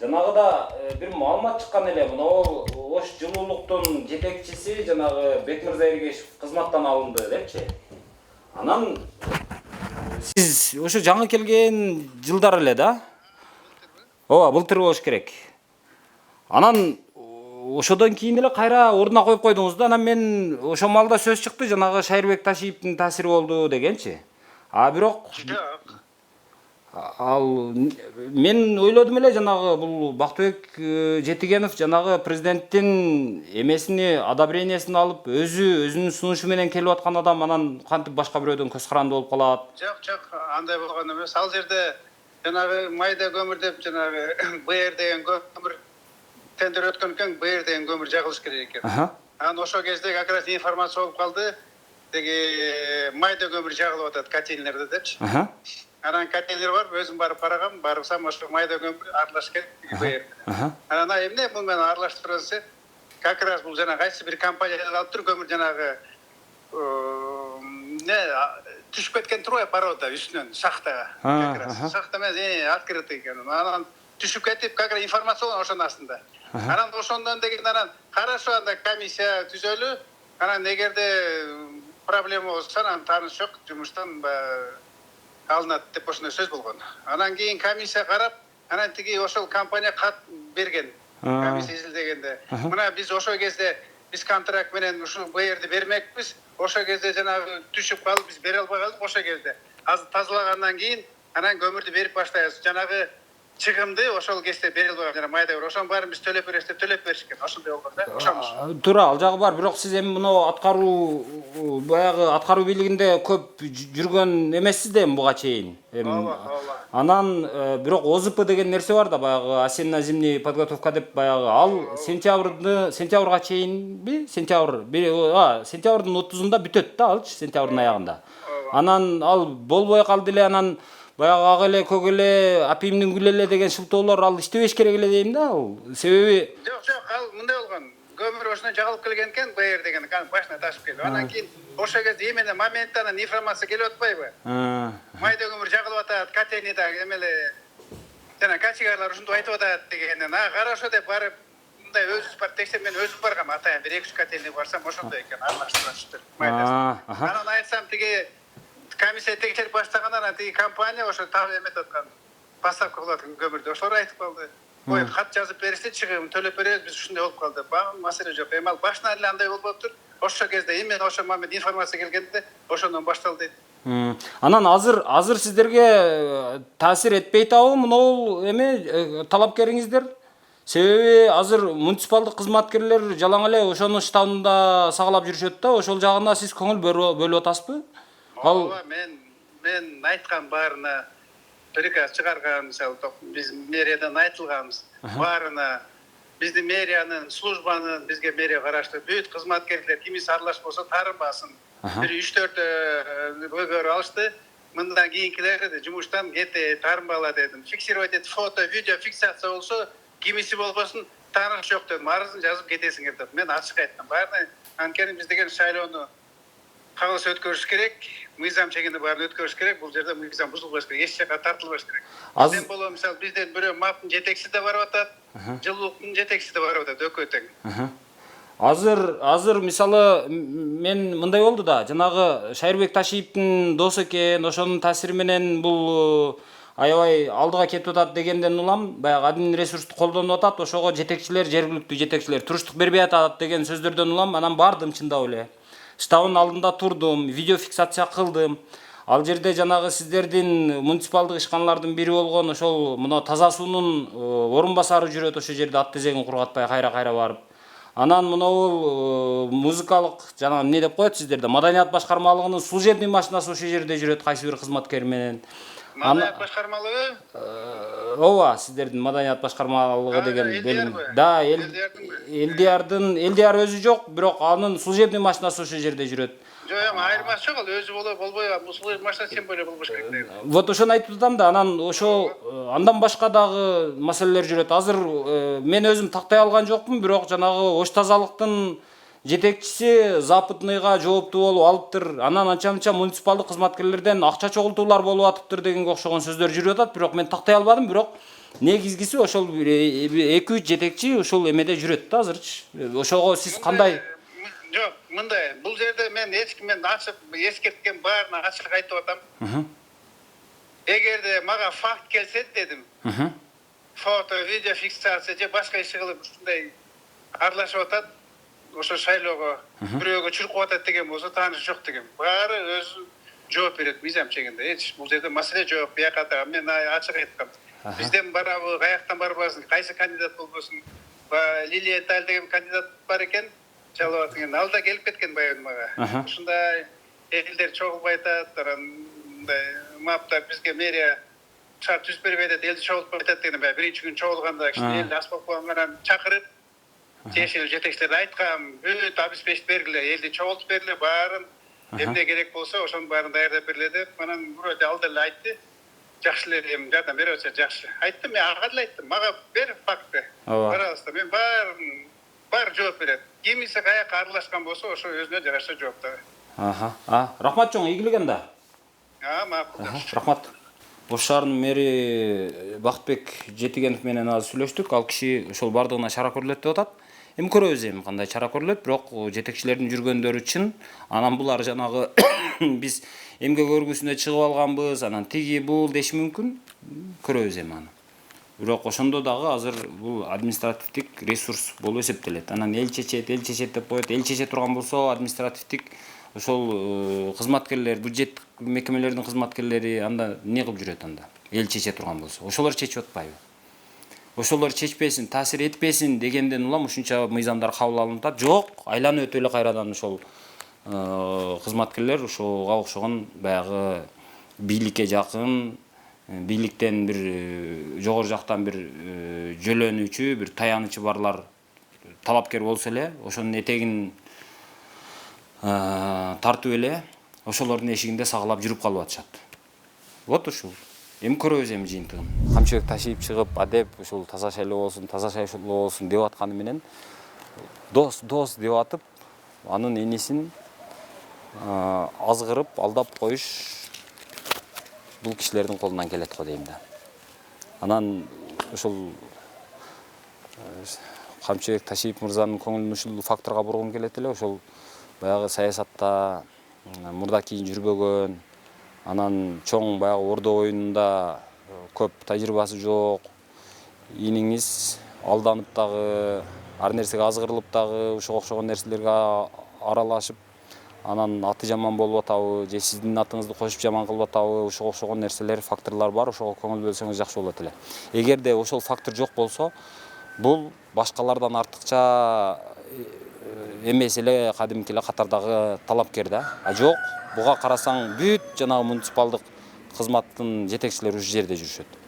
Жанагыда бир маалымат чыккан эле. Мына Ош жылуулуктун жетекчиси жанагы Бекмырза Эргешев кызматтан алынды депчи. Анан сиз ошо жаңы келген жылдар эле да? ооба былтыр болуш керек. Анан ошодон кийин эле кайра ордуна коюп койдуңуз да. Анан мен ошол маалда сөз чыкты, жанагы Шайырбек Ташиевдин таасири болду дегенчи. Бирок ал мен ойлодум эле, жанагы бул Бактыбек Жетигенов жанагы президенттин эмесини, одобрениесин алып, өзүнүн сунушу менен келип аткан адам, анан кантип башка бирөөдөн көз каранды болуп калат? Жок, андай болгон эмес. Ал жерде жанагы майда көмүр деп жанагы БР деген көмүр тендер өткөн экен, БР деген көмүр жагылыш керек экен. Анан ошол кезде как раз информация болуп калды. Деги майда көмүр жагылып атат котельнерде депчи. Анан котельнер бар, өзүм барып карагам, барсам ошо майда көмүр аралаш керек БР. Анан эмне бул менен аралаштырып десе, как раз бул жана кайсы бир компаниядан алып туруп көмүр жанагы түшүп кеткен турбайбы порода үстүнөн шахтага. Как раз шахта менен открытый экен. Анан түшүп кетип, как раз информация болгон ошонун астында. Анан ошондон деген анан хорошо, анда комиссия түзөлү. Анан эгерде проблема болсо, анан тааныш жок, жумуштан алынат деп ошондой сөз болгон. Анан кийин комиссия карап, анан тиги ошол компания кат берген. Комиссия изилдегенде. Мына биз ошол кезде биз контракт менен ушул БРди бермекпиз. Ошол кезде жанагы түшүп калып биз бере албай калдык ошол кезде. Азыр тазалагандан кийин анан көмүрдү берип баштайбыз. Жанагы чыгымды ошол кезде бере албай жана майда бар. Ошонун баарын биз төлөп беребиз деп төлөп беришкен. Ошондой болгон да. Ошоңуз. Туура, ал жагы бар. Бирок сиз эми мына баягы аткаруу бийлигинде көп жүргөн эмессиз да эми буга чейин. Анан бирок ОЗП деген нерсе бар да, баягы осенне-зимний подготовка деп, баягы ал сентябрга чейинби? Сентябрдын 30-унда бүтөт да алчы, сентябрдын аягында. Анан ал болбой калды эле, анан баягы ак эле, көк эле, апимдин гүл эле деген шылтоолор ал иштебеш керек эле дейм да ал. Себеби жок, ал мындай болгон. Көмүр ошондо жагылып келген экен, БР деген башына ташып келип. Анан кийин ошол кезде именно моментта информация келип атпайбы? Майда көмүр жагылып атат, котельныйда эмеле жана качегарлар ушинтип айтып атат дегенден, хорошо деп барып, мындай өзүбүз барып текшерип, мен өзүм баргам, атайын бир 2-3 котельный барсам, ошондой экен, аралаштырышыптыр майдасын. Анан айтсам тиги комиссия текшерип баштагандан анан тиги компания ошо так эметип аткан, поставка кылып аткан көмүрдү. Ошолор айтып калды. Ой, кат жазып беришти, чыгым төлөп беребиз, биз ушундай болуп калды. Маселе жок. Эми ал башынан эле андай болуптур. Ошол кезде именно ошол момент информация келгенде ошондон башталды дейт. Анан азыр сиздерге таасир этпей атабы мынау эме талапкериңиздер? Себеби азыр муниципалдык кызматкерлер жалаң эле ошонун штабында сагалап жүрүшөт да, ошол жагына сиз көңүл бөлүп атасызбы? Ооба, мен айткан баарына приказ чыгарган, мисалы биз мэриядан айтылганбыз. Баарына биздин мэриянын службанын, бизге мэрия караштуу бүт кызматкерлер кимис аралаш болсо тарынбасын. Бир 3-4 бөгөр алышты. Мындан кийинкилер жумуштан кетти, тарынбала дедим. Фиксировать этип, фото, видео фиксация болсо, кимиси болбосун, тааныш жок дедим. Арызын жазып кетесиңер деп. Мен ачык айттым. Баарына анткени биз деген шайлоону кагылыш өткөрүш керек, мыйзам чегинде баарын өткөрүш керек. Бул жерде мыйзам бузулбаш керек, эч жака тартылбаш керек. Бизден боло, мисалы, бизден бирөө МАПтын жетекчиси да барып атат, жылуулуктун жетекчиси да барып атат, экөө тең. Азыр мисалы мен мындай болду да, жанагы Шайырбек Ташиевдин досу экен, ошонун таасири менен бул аябай алдыга кетип атат дегенден улам, баягы админ ресурсту колдонуп атат, ошого жетекчилер, жергиликтүү жетекчилер туруштук бербей атат деген сөздөрдөн улам, анан бардым чындап эле. Штабын алдында турдум, видео фиксация кылдым. Ал жерде жанагы сиздердин муниципалдык ишканалардын бири болгон ошол мына таза суунун орун басары жүрөт ошол жерде, ат тезегин кургатпай кайра барып. Анан мынау музыкалык жана эмне деп коет сиздерде, маданият башкармалыгынын служебный машинасы ошол жерде жүрөт кайсы бир кызматкер менен. Маданият башкармалыгы? Ооба, сиздердин маданият башкармалыгы деген бөлүм. Да, Элдиар өзү жок, бирок анын служебный машинасы ошол жерде жүрөт. Жок, эми айырмасы жок, ал өзү болбой, бул служебный машина сен боло болбош керек. Вот ошону айтып атам да, анан ошо андан башка дагы маселелер жүрөт. Азыр мен өзүм тактай алган жокмун, бирок жанагы ош тазалыктын жетекчиси запытныйга жооптуу болуп алыптыр. Анан анча-мынча муниципалдык кызматкерлерден акча чогултуулар болуп атыптыр дегенге окшогон сөздөр жүрүп атат, бирок мен тактай албадым, бирок негизгиси ошол 2-3 жетекчи ушул эмеде жүрөт да азырчы. Ошого сиз кандай? Жок, мындай, бул жерде мен эчкимден ачык эскерткен баарына ачык айтып атам. Эгерде мага факт келсе дедим. фото, видео фиксация же башка иши кылып ушундай аралашып атат. Ошо шайлоого бирөөгө чуркуп атат деген болсо тааныш жок деген. Баары өзү жооп берет мыйзам чегинде. Эч бул жерде маселе жок. Бияката мен ачык айткам. Бизден барабы, каяктан барбасын, кайсы кандидат болбосун. Лилия Таль деген кандидат бар экен. Жалоат деген ал да келип кеткен баягы мага. Ушундай элдер чогулбай атат, мындай маптар бизге мэрия шарт түзүп бербей атат, элди чогултпай атат деген баягы биринчи күн чогулганда кичине элди аспапкан менен чакырып тиешелүү жетекчилерге айткам, бүт обеспечить бергиле, элди чогултуп бергиле, баарын эмне керек болсо ошонун баарын даярдап бергиле деп, анан вроде ал деле айтты. Жакшы эле эми жардам берип атса жакшы. Айттым, мен ага деле айттым, мага бер факты. Пожалуйста, мен баары жооп берет. Кимиси каяка аралашкан болсо, ошо өзүнө жараша жооп да. Рахмат чоң, ийгилиген да. Макул. Рахмат. Ош шаарынын мэри Бактыбек Жетигенов менен азыр сүйлөштүк. Ал киши ошол бардыгына чара көрүлөт деп атат. Эми көрөбүз эми кандай чара көрүлөт, бирок жетекчилердин жүргөндөрү чын. Анан булар жанагы биз эмгек өргүсүнө чыгып алганбыз, анан тиги бул деш мүмкүн. Көрөбүз эми аны. Бирок ошондо дагы азыр бул административдик ресурс болуп эсептелет. Анан эл чечет деп коет. Эл чече турган болсо административдик ошол кызматкерлер, бюджет мекемелердин кызматкерлери анда эмне кылып жүрөт анда? Эл чече турган болсо. Ошолор чечип атпайбы? Ошолор чечпесин, таасир этпесин дегенден улам ушунча мыйзамдар кабыл алынып атат. Жок, айланып өтүп эле кайрадан ошол кызматкерлер ошого окшогон баягы бийликке жакын, бийликтен бир жогору жактан бир жөлөнүүчү, бир таянычы барлар талапкер болсо эле, ошонун этегин тартып эле ошолордун эшигинде сагалап жүрүп калып атышат. Вот ушул. Эми көрөбүз эми жыйынтыгын. Камчыбек ташыйып чыгып, адеп ушул таза шайлоо болсун деп атканы менен дос деп атып, анын энесин азгырып, алдап коюш бул кишилердин колунан келет го дейм да. Анан ушул Камчыбек Ташиев мырзанын көңүлүн ушул факторго бургум келет эле, ошол баягы саясатта мурда кийин жүрбөгөн, анан чоң баягы ордо оюнунда көп тажрыйбасы жок, ийниңиз алданып дагы, ар нерсеге азгырылып дагы, ушуга окшогон нерселерге аралашып, анан аты жаман болуп атабы, же сиздин атыңызды кошуп жаман кылып атабы, ушуга окшогон нерселер, факторлор бар, ошого көңүл бөлсөңүз жакшы болот эле. Эгерде ошол фактор жок болсо, бул башкалардан артыкча эмес эле кадимки эле катардагы талапкер да. Жок, буга карасаң бүт жанагы муниципалдык кызматтын жетекчилери ушул жерде жүрүшөт.